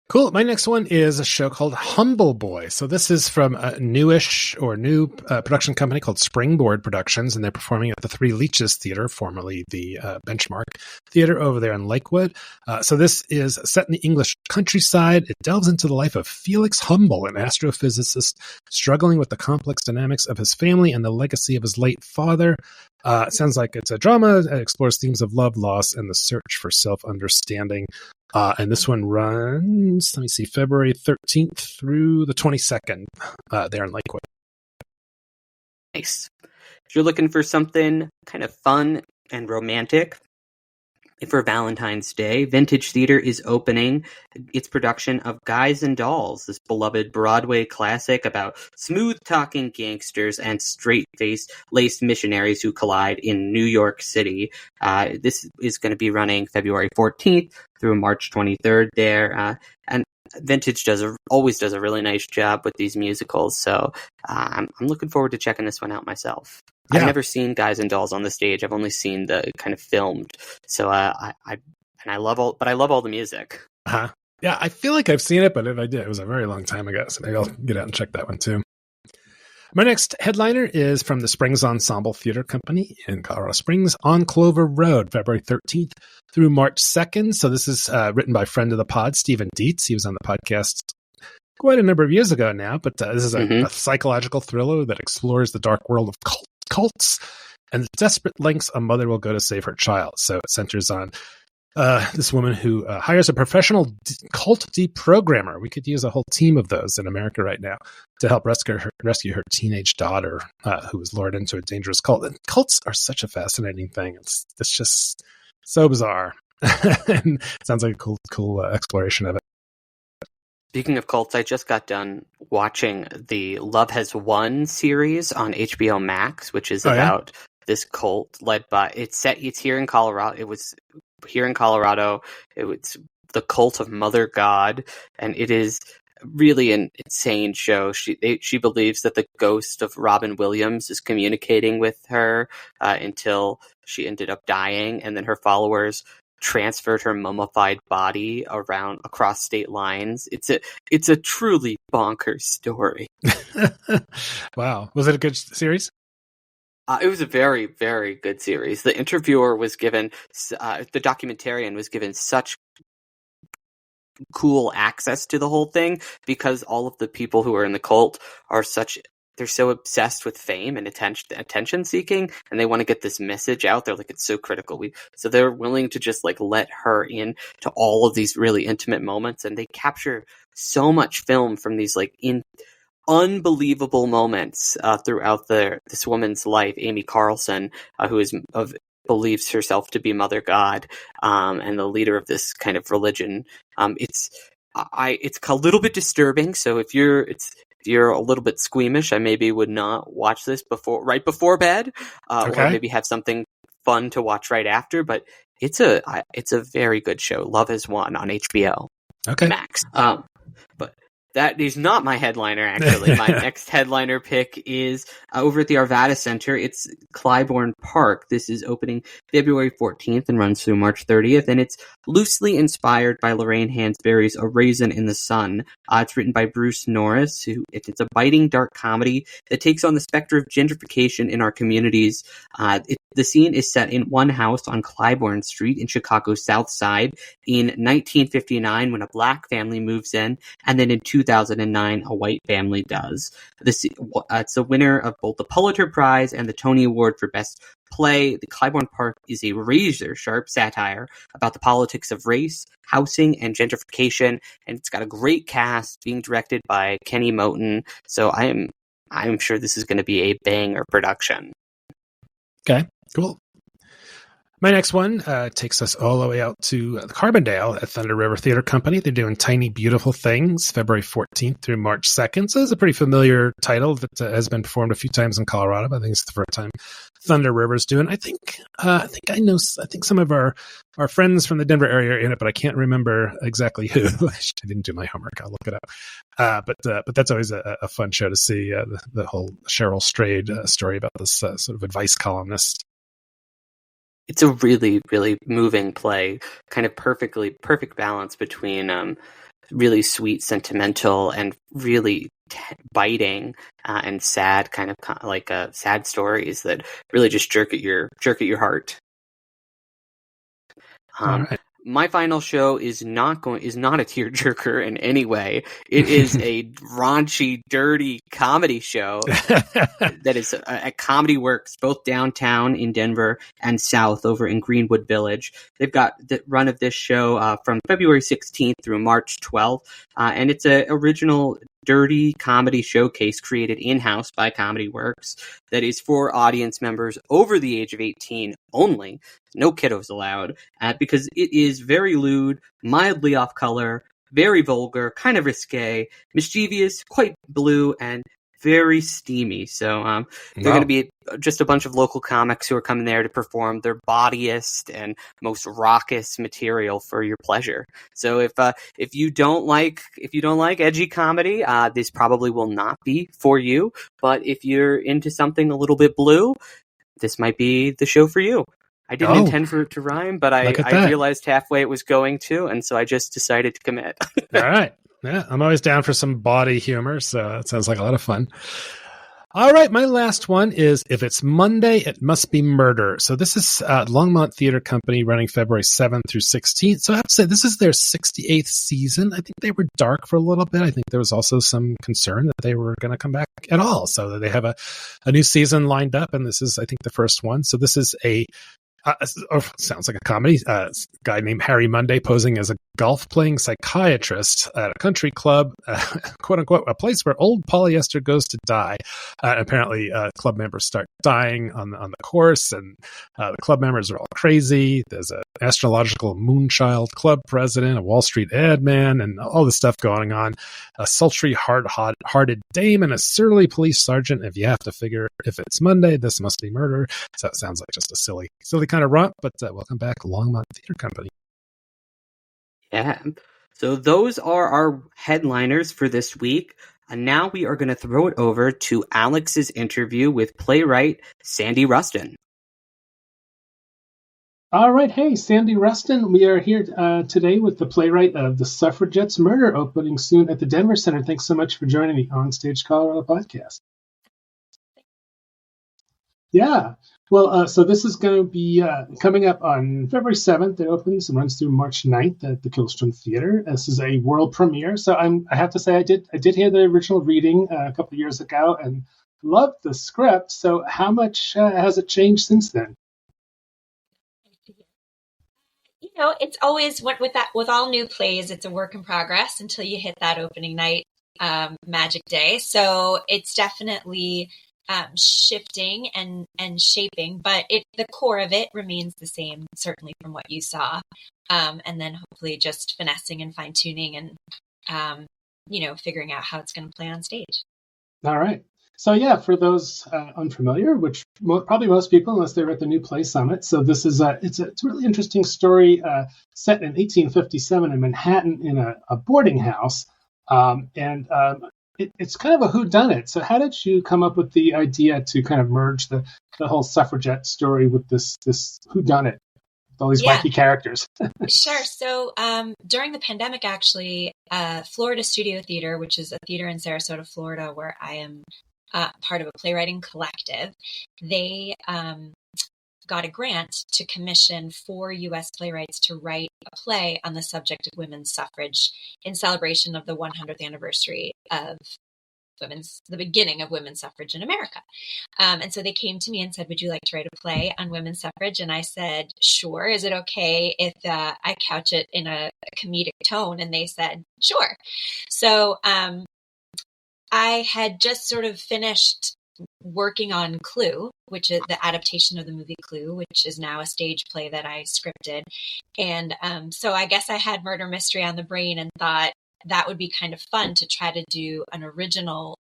Cool. My next one is a show called Humble Boy. So this is from a new production company called Springboard Productions, and they're performing at the Three Leeches Theater, formerly the Benchmark Theater over there in Lakewood. So this is set in the English countryside. It delves into the life of Felix Humble, an astrophysicist struggling with the complex dynamics of his family and the legacy of his late father. It sounds like it's a drama. It explores themes of love, loss, and the search for self-understanding. And this one runs, February 13th through the 22nd there in Lakewood. Nice. If you're looking for something kind of fun and romantic for Valentine's Day, Vintage Theater is opening its production of Guys and Dolls, this beloved Broadway classic about smooth-talking gangsters and straight-laced missionaries who collide in New York City. This is going to be running February 14th through March 23rd there. And Vintage always does a really nice job with these musicals, so I'm looking forward to checking this one out myself. Yeah. I've never seen Guys and Dolls on the stage. I've only seen the kind of filmed. So I love all the music. Uh-huh. Yeah, I feel like I've seen it, but if I did, it was a very long time ago. So maybe I'll get out and check that one too. My next headliner is from the Springs Ensemble Theater Company in Colorado Springs on Clover Road, February 13th through March 2nd. So this is written by friend of the pod, Stephen Dietz. He was on the podcast quite a number of years ago now, but this is a psychological thriller that explores the dark world of cults and the desperate lengths a mother will go to save her child. So it centers on this woman who hires a professional cult deprogrammer. We could use a whole team of those in America right now to help rescue her teenage daughter who was lured into a dangerous cult. And cults are such a fascinating thing. It's just so bizarre. And it sounds like a cool exploration of it. Speaking of cults, I just got done watching the Love Has Won series on HBO Max, which is about this cult led by, it's here in Colorado. It was here in Colorado. It was the cult of Mother God, and it is really an insane show. She believes that the ghost of Robin Williams is communicating with her until she ended up dying, and then her followers transferred her mummified body across state lines. It's a truly bonkers story. Wow. Was it a good series? It was a very, very good series. The interviewer was given, the documentarian was given such cool access to the whole thing because all of the people who are in the cult they're so obsessed with fame and attention seeking, and they want to get this message out. They're like, it's so critical. So they're willing to just like let her in to all of these really intimate moments, and they capture so much film from these like unbelievable moments throughout this woman's life, Amy Carlson, who believes herself to be Mother God, and the leader of this kind of religion. It's a little bit disturbing. So if you're a little bit squeamish, I maybe would not watch this right before bed, or maybe have something fun to watch right after. But it's a very good show. Love Has Won on HBO Max. But that is not my headliner, actually. My next headliner pick is over at the Arvada Center. It's Clybourne Park. This is opening February 14th and runs through March 30th, and it's loosely inspired by Lorraine Hansberry's A Raisin in the Sun. It's written by Bruce Norris. It's a biting, dark comedy that takes on the specter of gentrification in our communities. The scene is set in one house on Clybourne Street in Chicago's South Side in 1959 when a black family moves in, and then in 2009 a white family does. It's a winner of both the Pulitzer Prize and the Tony Award for Best Play. The Clybourne Park is a razor-sharp satire about the politics of race, housing, and gentrification, and it's got a great cast being directed by Kenny Moten, so I'm sure this is going to be a banger production. Okay, cool. My next one takes us all the way out to Carbondale at Thunder River Theater Company. They're doing Tiny Beautiful Things, February 14th through March 2nd. So it's a pretty familiar title that has been performed a few times in Colorado, but I think it's the first time Thunder River's doing. I think some of our friends from the Denver area are in it, but I can't remember exactly who. I didn't do my homework. I'll look it up. But that's always a fun show to see, the whole Cheryl Strayed story about this sort of advice columnist. It's a really, really moving play, kind of perfect balance between really sweet, sentimental, and really biting and sad, kind of like sad stories that really just jerk at your heart. All right. My final show is not a tearjerker in any way. It is a raunchy, dirty comedy show that is at Comedy Works, both downtown in Denver and south over in Greenwood Village. They've got the run of this show from February 16th through March 12th, and it's an original dirty comedy showcase created in-house by Comedy Works that is for audience members over the age of 18 only. No kiddos allowed, because it is very lewd, mildly off color, very vulgar, kind of risque, mischievous, quite blue, and very steamy. So they're going to be just a bunch of local comics who are coming there to perform their bawdiest and most raucous material for your pleasure. So if you don't like edgy comedy, this probably will not be for you. But if you're into something a little bit blue, this might be the show for you. I didn't intend for it to rhyme, but I realized halfway it was going to, and so I just decided to commit. All right. Yeah, I'm always down for some bawdy humor, so it sounds like a lot of fun. All right, my last one is If It's Monday, It Must Be Murder. So this is Longmont Theater Company running February 7th through 16th. So I have to say, this is their 68th season. I think they were dark for a little bit. I think there was also some concern that they were going to come back at all. So they have a new season lined up, and this is, I think, the first one. So this is sounds like a comedy. A guy named Harry Monday posing as a golf-playing psychiatrist at a country club, quote-unquote, a place where old polyester goes to die. Apparently, club members start dying on the course, and the club members are all crazy. There's an astrological moonchild club president, a Wall Street ad man, and all this stuff going on. A sultry, hard-hearted dame, and a surly police sergeant. If you have to figure, if it's Monday, this must be murder. So it sounds like just a silly kind of romp, but welcome back, Longmont Theater Company. Yeah. So those are our headliners for this week. And now we are going to throw it over to Alex's interview with playwright Sandy Rustin. All right. Hey, Sandy Rustin. We are here today with the playwright of The Suffragette's Murder, opening soon at the Denver Center. Thanks so much for joining the OnStage Colorado Podcast. Yeah. Well, so this is going to be coming up on February 7th. It opens and runs through March 9th at the Killstrom Theater. This is a world premiere. So I have to say I did hear the original reading a couple of years ago and loved the script. So how much has it changed since then? You know, it's always with all new plays, it's a work in progress until you hit that opening night magic day. So it's definitely shifting and shaping, but the core of it remains the same, certainly from what you saw. And then hopefully just finessing and fine tuning and, figuring out how it's going to play on stage. All right. So yeah, for those unfamiliar, which probably most people, unless they're at the New Play Summit. So this is it's a really interesting story set in 1857 in Manhattan in a boarding house. It's kind of a whodunit. So how did you come up with the idea to kind of merge the whole suffragette story with this whodunit, with all these wacky characters? Sure. So during the pandemic, actually, Florida Studio Theater, which is a theater in Sarasota, Florida, where I am part of a playwriting collective, they got a grant to commission 4 U.S. playwrights to write a play on the subject of women's suffrage in celebration of the 100th anniversary of the beginning of women's suffrage in America. And so they came to me and said, would you like to write a play on women's suffrage? And I said, sure. Is it okay if I couch it in a comedic tone? And they said, sure. So I had just sort of finished working on Clue, which is the adaptation of the movie Clue, which is now a stage play that I scripted. And so I guess I had murder mystery on the brain and thought that would be kind of fun to try to do an original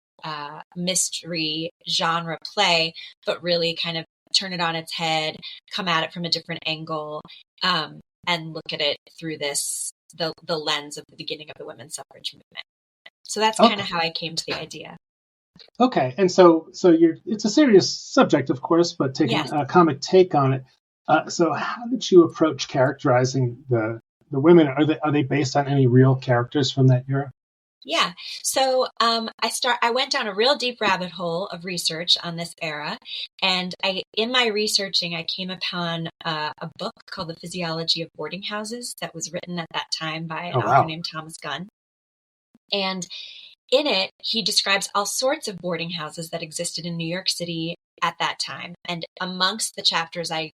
mystery genre play, but really kind of turn it on its head, come at it from a different angle, and look at it through the lens of the beginning of the women's suffrage movement. So that's kind of how I came to the idea. Okay, and so it's a serious subject, of course, but taking a comic take on it. So how did you approach characterizing the women? Are they based on any real characters from that era? Yeah. So I went down a real deep rabbit hole of research on this era. And in my researching, I came upon a book called The Physiology of Boarding Houses that was written at that time by an author named Thomas Gunn. And in it, he describes all sorts of boarding houses that existed in New York City at that time. And amongst the chapters, I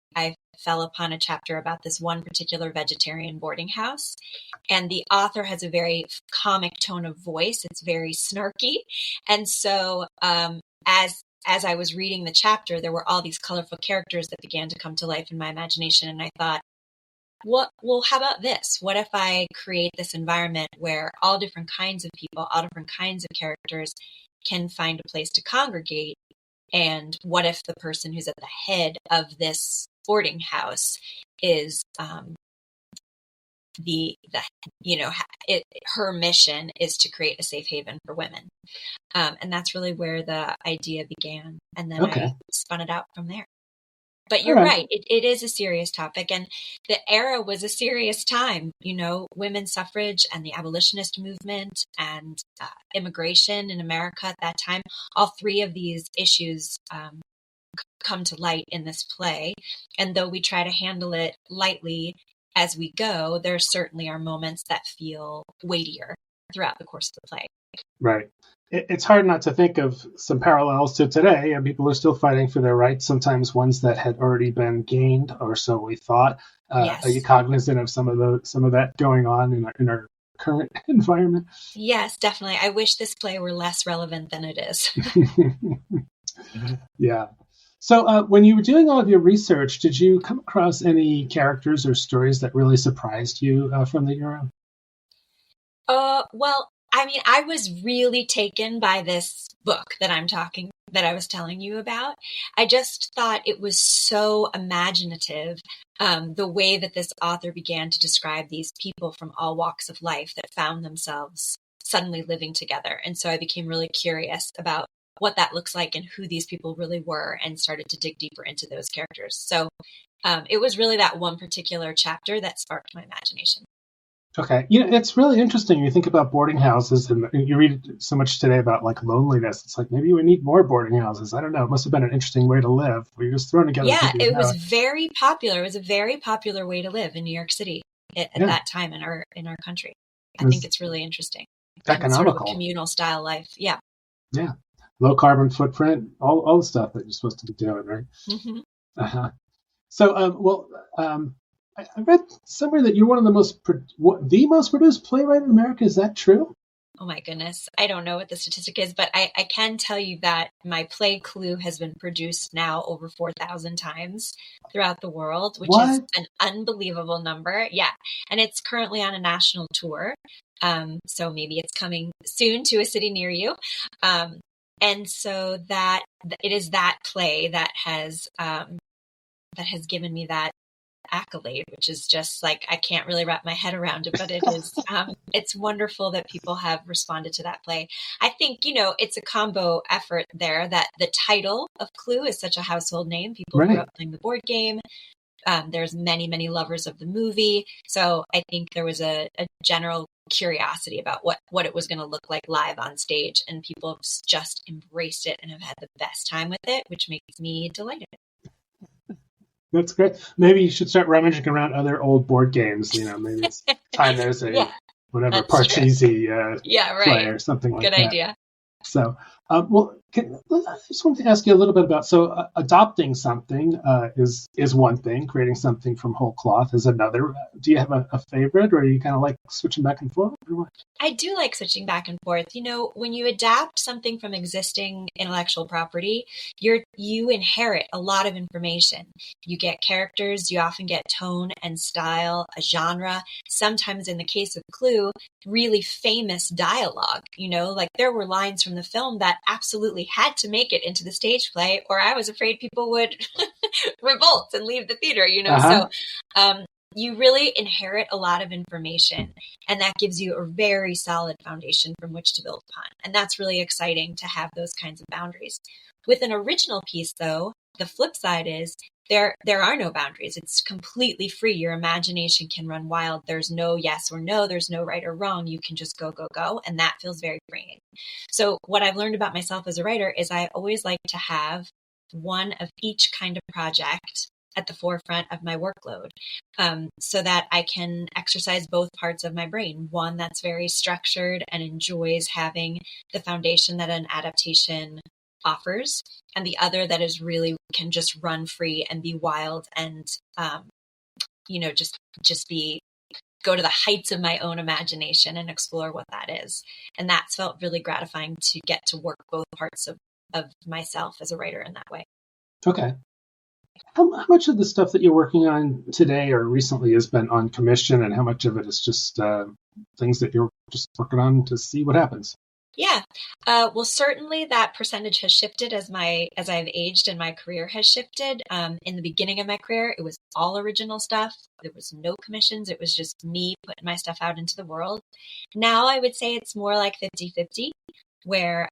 fell upon a chapter about this one particular vegetarian boarding house. And the author has a very comic tone of voice. It's very snarky. And so as I was reading the chapter, there were all these colorful characters that began to come to life in my imagination. And I thought, well, how about this? What if I create this environment where all different kinds of people, all different kinds of characters can find a place to congregate? And what if the person who's at the head of this boarding house is her mission is to create a safe haven for women, and that's really where the idea began. And then I spun it out from there. But you're right. It is a serious topic. And the era was a serious time. Women's suffrage and the abolitionist movement and immigration in America at that time. All three of these issues come to light in this play. And though we try to handle it lightly as we go, there certainly are moments that feel weightier throughout the course of the play. Right. It's hard not to think of some parallels to today, and people are still fighting for their rights, sometimes ones that had already been gained, or so we thought. Are you cognizant of some of that going on in our current environment? Yes, definitely. I wish this play were less relevant than it is. Yeah. So when you were doing all of your research, did you come across any characters or stories that really surprised you from the era? Well, I mean, I was really taken by this book that I was telling you about. I just thought it was so imaginative, the way that this author began to describe these people from all walks of life that found themselves suddenly living together. And so I became really curious about what that looks like and who these people really were, and started to dig deeper into those characters. So it was really that one particular chapter that sparked my imagination. Okay. It's really interesting. You think about boarding houses, and you read so much today about loneliness. It's like, maybe we need more boarding houses. I don't know. It must have been an interesting way to live. Where you're just thrown together. Yeah, it was very popular. It was a very popular way to live in New York City at that time in our country. I think it's really interesting. Economical. Sort of communal style life. Yeah. Yeah. Low carbon footprint, all the stuff that you're supposed to be doing, right? Mm-hmm. Uh-huh. So, I read somewhere that you're one of the most produced playwright in America. Is that true? Oh my goodness. I don't know what the statistic is, but I can tell you that my play Clue has been produced now over 4,000 times throughout the world, which is an unbelievable number. Yeah. And it's currently on a national tour. So maybe it's coming soon to a city near you. And so that it is that play that has given me that accolade, which is just I can't really wrap my head around it, but it is, it's wonderful that people have responded to that play. I think, it's a combo effort there, that the title of Clue is such a household name. People grew up playing the board game. There's many, many lovers of the movie. So I think there was a general curiosity about what it was going to look like live on stage, and people have just embraced it and have had the best time with it, which makes me delighted. That's great. Maybe you should start rummaging around other old board games. Maybe it's time there's a Parcheesi play or something like that. Good idea. So, I just wanted to ask you a little bit about, adopting something is one thing, creating something from whole cloth is another. Do you have a favorite, or are you kind of like switching back and forth? I do like switching back and forth. When you adapt something from existing intellectual property, you inherit a lot of information. You get characters, you often get tone and style, a genre. Sometimes in the case of Clue, really famous dialogue. Like there were lines from the film that absolutely had to make it into the stage play, or I was afraid people would revolt and leave the theater, Uh-huh. So you really inherit a lot of information, and that gives you a very solid foundation from which to build upon. And that's really exciting to have those kinds of boundaries. With an original piece, though, the flip side is there are no boundaries. It's completely free. Your imagination can run wild. There's no yes or no. There's no right or wrong. You can just go, go, go. And that feels very freeing. So what I've learned about myself as a writer is I always like to have one of each kind of project at the forefront of my workload, so that I can exercise both parts of my brain. One that's very structured and enjoys having the foundation that an adaptation offers, and the other that is really can just run free and be wild and just be go to the heights of my own imagination and explore what that is. And that's felt really gratifying to get to work both parts of myself as a writer in that way. Okay. How much of the stuff that you're working on today or recently has been on commission, and how much of it is just things that you're just working on to see what happens? Yeah. Well, certainly that percentage has shifted as I've aged and my career has shifted. In the beginning of my career, it was all original stuff. There was no commissions. It was just me putting my stuff out into the world. Now I would say it's more like 50-50, where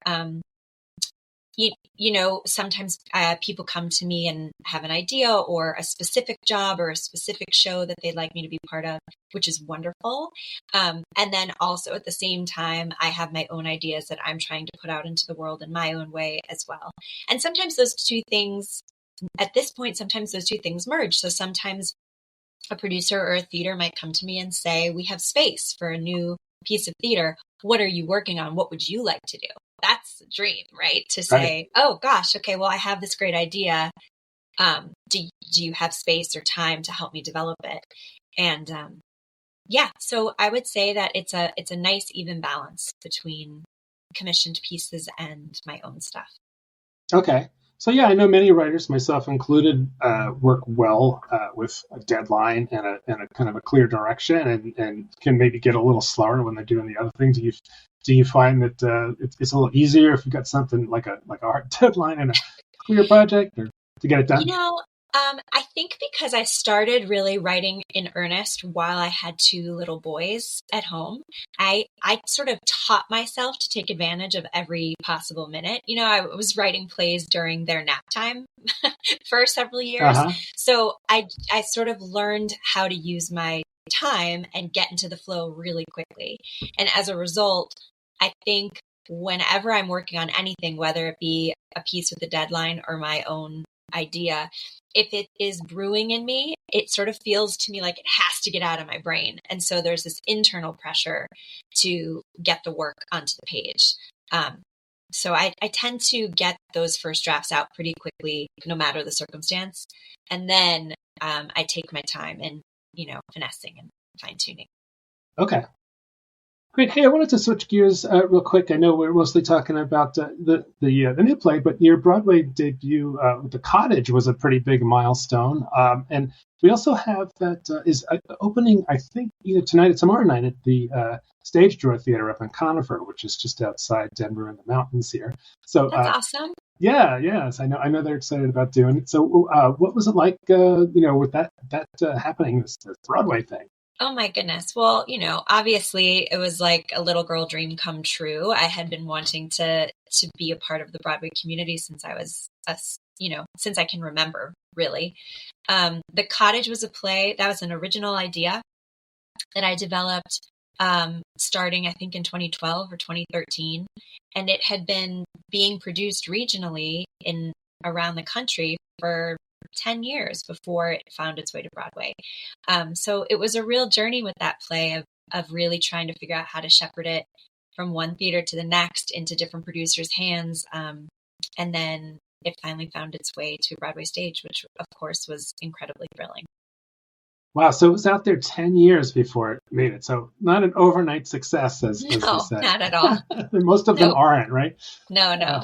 sometimes people come to me and have an idea or a specific job or a specific show that they'd like me to be part of, which is wonderful. And then also at the same time, I have my own ideas that I'm trying to put out into the world in my own way as well. And sometimes those two things, at this point, sometimes those two things merge. So sometimes a producer or a theater might come to me and say, we have space for a new piece of theater. What are you working on? What would you like to do? That's a dream, right? To say, Right. oh gosh, okay, well, I have this great idea. Do you have space or time to help me develop it? And so I would say that it's a nice even balance between commissioned pieces and my own stuff. Okay. So yeah, I know many writers, myself included, work well with a deadline and a kind of a clear direction, and can maybe get a little slower when they're doing the other thing. Do you find that it's a little easier if you've got something like a hard deadline and a clear project, or to get it done? I think because I started really writing in earnest while I had two little boys at home, I sort of taught myself to take advantage of every possible minute. I was writing plays during their nap time for several years. Uh-huh. So I sort of learned how to use my time and get into the flow really quickly. And as a result, I think whenever I'm working on anything, whether it be a piece with a deadline or my own idea, if it is brewing in me, it sort of feels to me like it has to get out of my brain. And so there's this internal pressure to get the work onto the page. So I tend to get those first drafts out pretty quickly, no matter the circumstance. And then I take my time in, finessing and fine tuning. Okay. Great. Hey, I wanted to switch gears real quick. I know we're mostly talking about the new play, but your Broadway debut with The Cottage was a pretty big milestone. And we also have that is opening, I think, either tonight or tomorrow night at the Stage Door Theater up in Conifer, which is just outside Denver in the mountains here. So that's awesome. Yeah, yes, I know they're excited about doing it. So, what was it like, with that happening, this Broadway thing? Oh my goodness. Well, obviously it was like a little girl dream come true. I had been wanting to be a part of the Broadway community since I was, since I can remember, really. The Cottage was a play that was an original idea that I developed starting, I think, in 2012 or 2013. And it had been being produced regionally in around the country for 10 years before it found its way to Broadway. So it was a real journey with that play of really trying to figure out how to shepherd it from one theater to the next into different producers' hands. And then it finally found its way to a Broadway stage, which of course was incredibly thrilling. Wow. So it was out there 10 years before it made it. So not an overnight success, as they say. Not at all. Most of them aren't, right? No.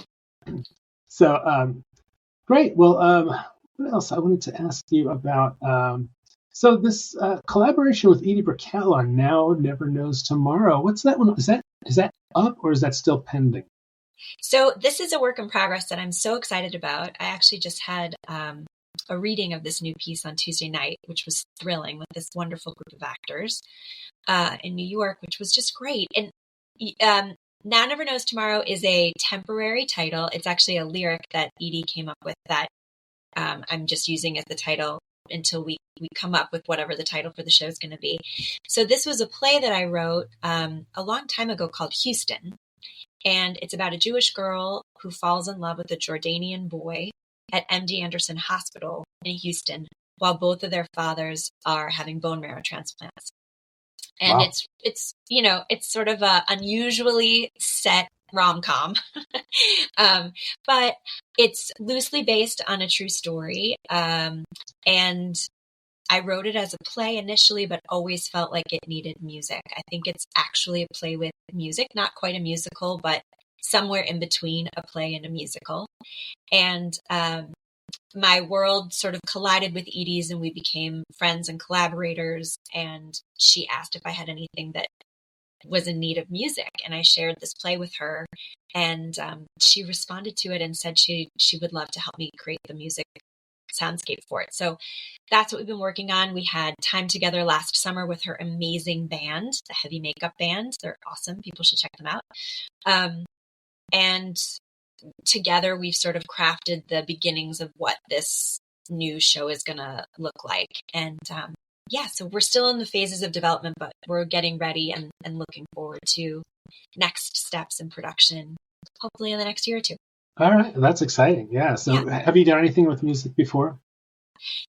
Great. Well, what else I wanted to ask you about? So this collaboration with Edie Brickell on Now Never Knows Tomorrow. What's that one? Is that up or is that still pending? So this is a work in progress that I'm so excited about. I actually just had a reading of this new piece on Tuesday night, which was thrilling with this wonderful group of actors in New York, which was just great. And Now Never Knows Tomorrow is a temporary title. It's actually a lyric that Edie came up with that I'm just using as the title until we come up with whatever the title for the show is going to be. So this was a play that I wrote a long time ago called Houston. And it's about a Jewish girl who falls in love with a Jordanian boy at MD Anderson Hospital in Houston, while both of their fathers are having bone marrow transplants. And wow. it's sort of a unusually set rom-com, but it's loosely based on a true story. And I wrote it as a play initially, but always felt like it needed music. I think it's actually a play with music, not quite a musical, but somewhere in between a play and a musical. And my world sort of collided with Edie's, and we became friends and collaborators. And she asked if I had anything that was in need of music, and I shared this play with her, and she responded to it and said she would love to help me create the music soundscape for it. So that's what we've been working on. We had time together last summer with her amazing band, the Heavy Makeup Band. They're awesome. People should check them out. And together we've sort of crafted the beginnings of what this new show is going to look like. And so we're still in the phases of development, but we're getting ready and looking forward to next steps in production, hopefully in the next year or two. All right. That's exciting. Yeah. So have you done anything with music before?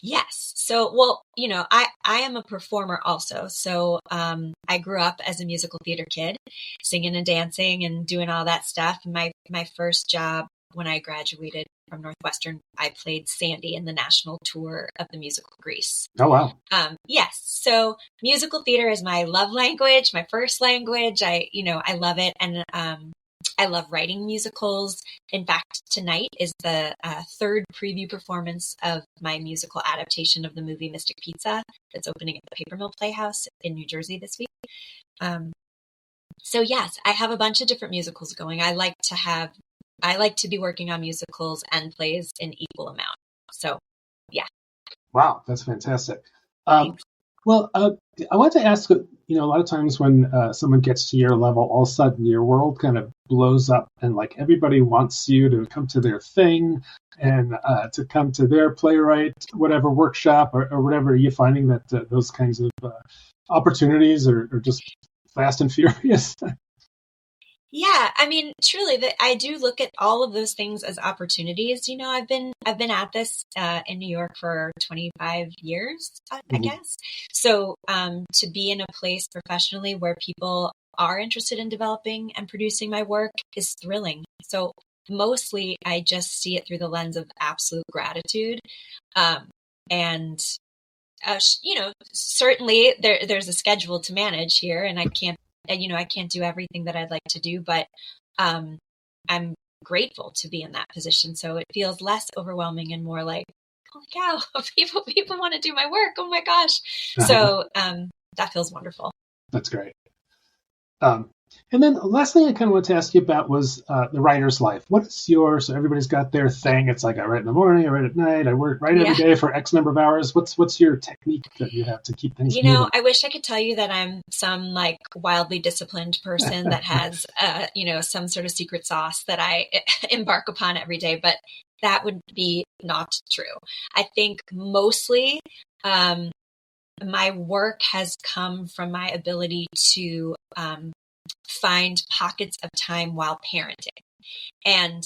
Yes. So, well, I am a performer also. So I grew up as a musical theater kid, singing and dancing and doing all that stuff. My first job when I graduated from Northwestern, I played Sandy in the national tour of the musical Grease. Oh, wow. Yes. So musical theater is my love language, my first language. I love it. And I love writing musicals. In fact, tonight is the third preview performance of my musical adaptation of the movie Mystic Pizza that's opening at the Paper Mill Playhouse in New Jersey this week. So yes, I have a bunch of different musicals going. I like to be working on musicals and plays in equal amount. So yeah. Wow, that's fantastic. Well, I want to ask, a lot of times when someone gets to your level, all of a sudden your world kind of blows up and like everybody wants you to come to their thing and to come to their playwright, whatever workshop or whatever. Are you finding that those kinds of opportunities are just fast and furious? Yeah, I mean, truly, I do look at all of those things as opportunities. I've been at this in New York for 25 years, I guess. So to be in a place professionally where people are interested in developing and producing my work is thrilling. So mostly, I just see it through the lens of absolute gratitude, and certainly there's a schedule to manage here, and I can't do everything that I'd like to do, but I'm grateful to be in that position. So it feels less overwhelming and more like, holy cow, people want to do my work. Oh my gosh. So that feels wonderful. That's great. And then the last thing I kind of wanted to ask you about was the writer's life. What is so everybody's got their thing. It's like I write in the morning, I write at night, I write every day for X number of hours. What's your technique that you have to keep things moving? I wish I could tell you that I'm some like wildly disciplined person that has, some sort of secret sauce that I embark upon every day, but that would be not true. I think mostly my work has come from my ability to find pockets of time while parenting. And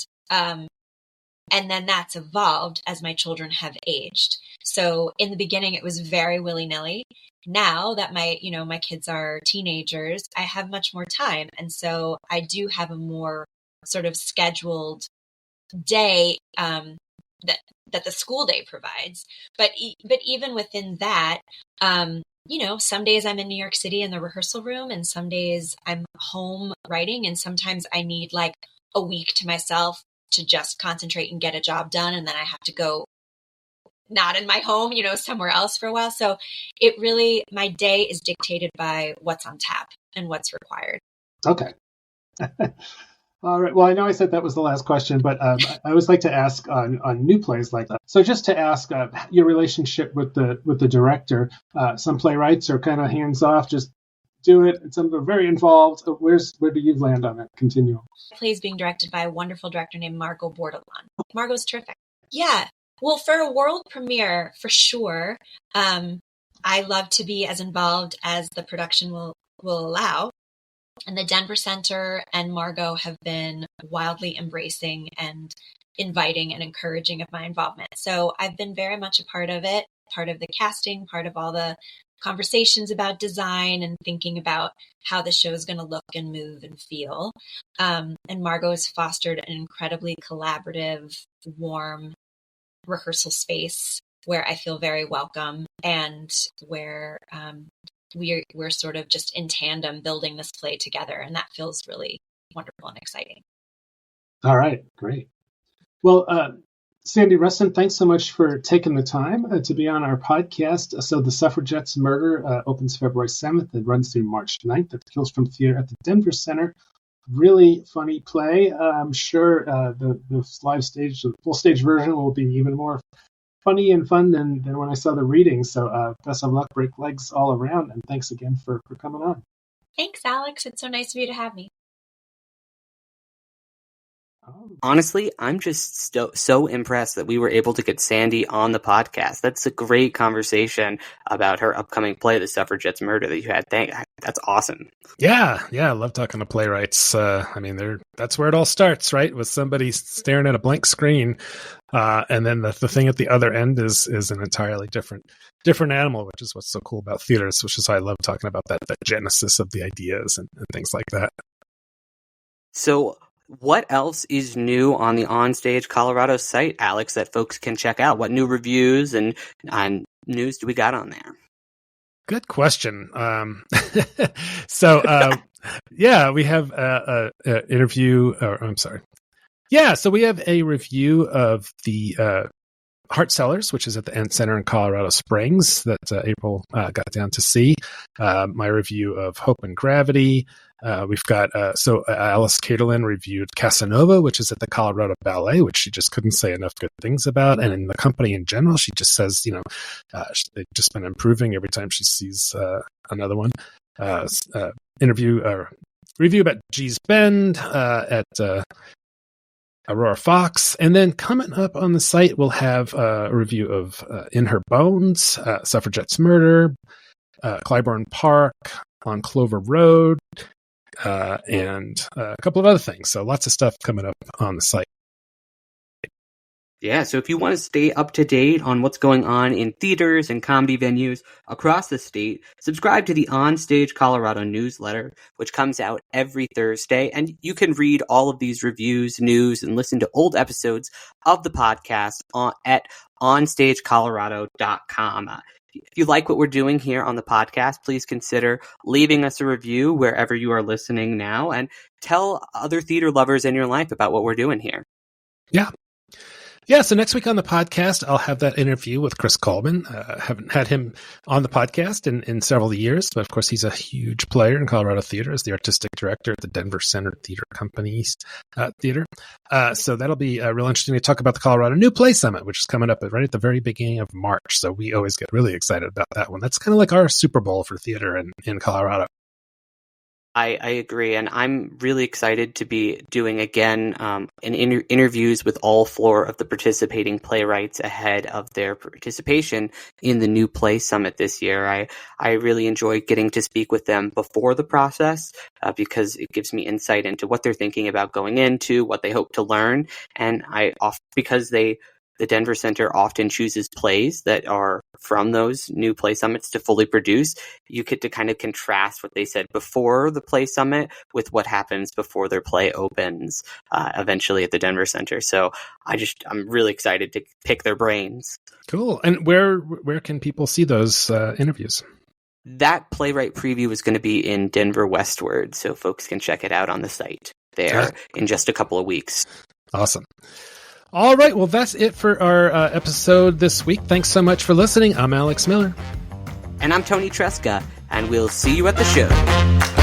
And then that's evolved as my children have aged. So in the beginning, it was very willy-nilly. Now that my kids are teenagers, I have much more time. And so I do have a more sort of scheduled day that the school day provides. But even within that, some days I'm in New York City in the rehearsal room, and some days I'm home writing, and sometimes I need like a week to myself to just concentrate and get a job done. And then I have to go not in my home, somewhere else for a while. So my day is dictated by what's on tap and what's required. Okay. All right. Well, I know I said that was the last question, but I always like to ask on new plays like that. So just to ask your relationship with the director. Some playwrights are kind of hands off, just do it. And some are very involved. Where do you land on that continuum? The play is being directed by a wonderful director named Margot Bordelon. Margot's terrific. Yeah. Well, for a world premiere, for sure, I love to be as involved as the production will allow. And the Denver Center and Margot have been wildly embracing and inviting and encouraging of my involvement. So I've been very much a part of it, part of the casting, part of all the conversations about design and thinking about how the show is going to look and move and feel. And Margot has fostered an incredibly collaborative, warm rehearsal space where I feel very welcome and where we're sort of just in tandem building this play together. And that feels really wonderful and exciting. All right, great. Well, Sandy Rustin, thanks so much for taking the time to be on our podcast. So the Suffragette's Murder opens February 7th and runs through March 9th at the Killstrom Theater at the Denver Center. Really funny play. I'm sure the live stage, the full stage version will be even more funny and fun than when I saw the reading. So best of luck, break legs all around. And thanks again for coming on. Thanks, Alex. It's so nice of you to have me. Honestly, I'm just so impressed that we were able to get Sandy on the podcast. That's a great conversation about her upcoming play, The Suffragette's Murder, that you had. That's awesome. Yeah, I love talking to playwrights. That's where it all starts, right? With somebody staring at a blank screen, and then the thing at the other end is an entirely different animal, which is what's so cool about theaters, which is why I love talking about that genesis of the ideas and things like that. So what else is new on the OnStage Colorado site, Alex, that folks can check out? What new reviews and news do we got on there? Good question. So we have a interview. So we have a review of the Heart Cellars, which is at the Ent Center in Colorado Springs that April got down to see. My review of Hope and Gravity. We've got Alice Caitlin reviewed Casanova, which is at the Colorado Ballet, which she just couldn't say enough good things about. And in the company in general, she just says, they've just been improving every time she sees another one. Review about G's Bend at Aurora Fox. And then coming up on the site, we'll have a review of In Her Bones, Suffragette's Murder, Clybourne Park, On Clover Road, and a couple of other things. So lots of stuff coming up on the site. Yeah, so if you want to stay up to date on what's going on in theaters and comedy venues across the state, subscribe to the OnStage Colorado newsletter, which comes out every Thursday. And you can read all of these reviews, news, and listen to old episodes of the podcast at onstagecolorado.com. If you like what we're doing here on the podcast, please consider leaving us a review wherever you are listening now, and tell other theater lovers in your life about what we're doing here. Yeah, so next week on the podcast, I'll have that interview with Chris Coleman. Haven't had him on the podcast in several years, but of course he's a huge player in Colorado theater as the artistic director at the Denver Center Theater Company's theater. So that'll be real interesting to talk about the Colorado New Play Summit, which is coming up right at the very beginning of March. So we always get really excited about that one. That's kind of like our Super Bowl for theater in Colorado. I agree, and I'm really excited to be doing again interviews with all 4 of the participating playwrights ahead of their participation in the New Play Summit this year. I really enjoy getting to speak with them before the process because it gives me insight into what they're thinking about going into, what they hope to learn, and because the Denver Center often chooses plays that are from those New Play Summits to fully produce. You get to kind of contrast what they said before the Play Summit with what happens before their play opens eventually at the Denver Center. So I'm really excited to pick their brains. Cool. And where can people see those interviews? That playwright preview is going to be in Denver Westward, so folks can check it out on the site there in just a couple of weeks. Awesome. All right, well, that's it for our episode this week. Thanks so much for listening. I'm Alex Miller. And I'm Toni Tresca, and we'll see you at the show.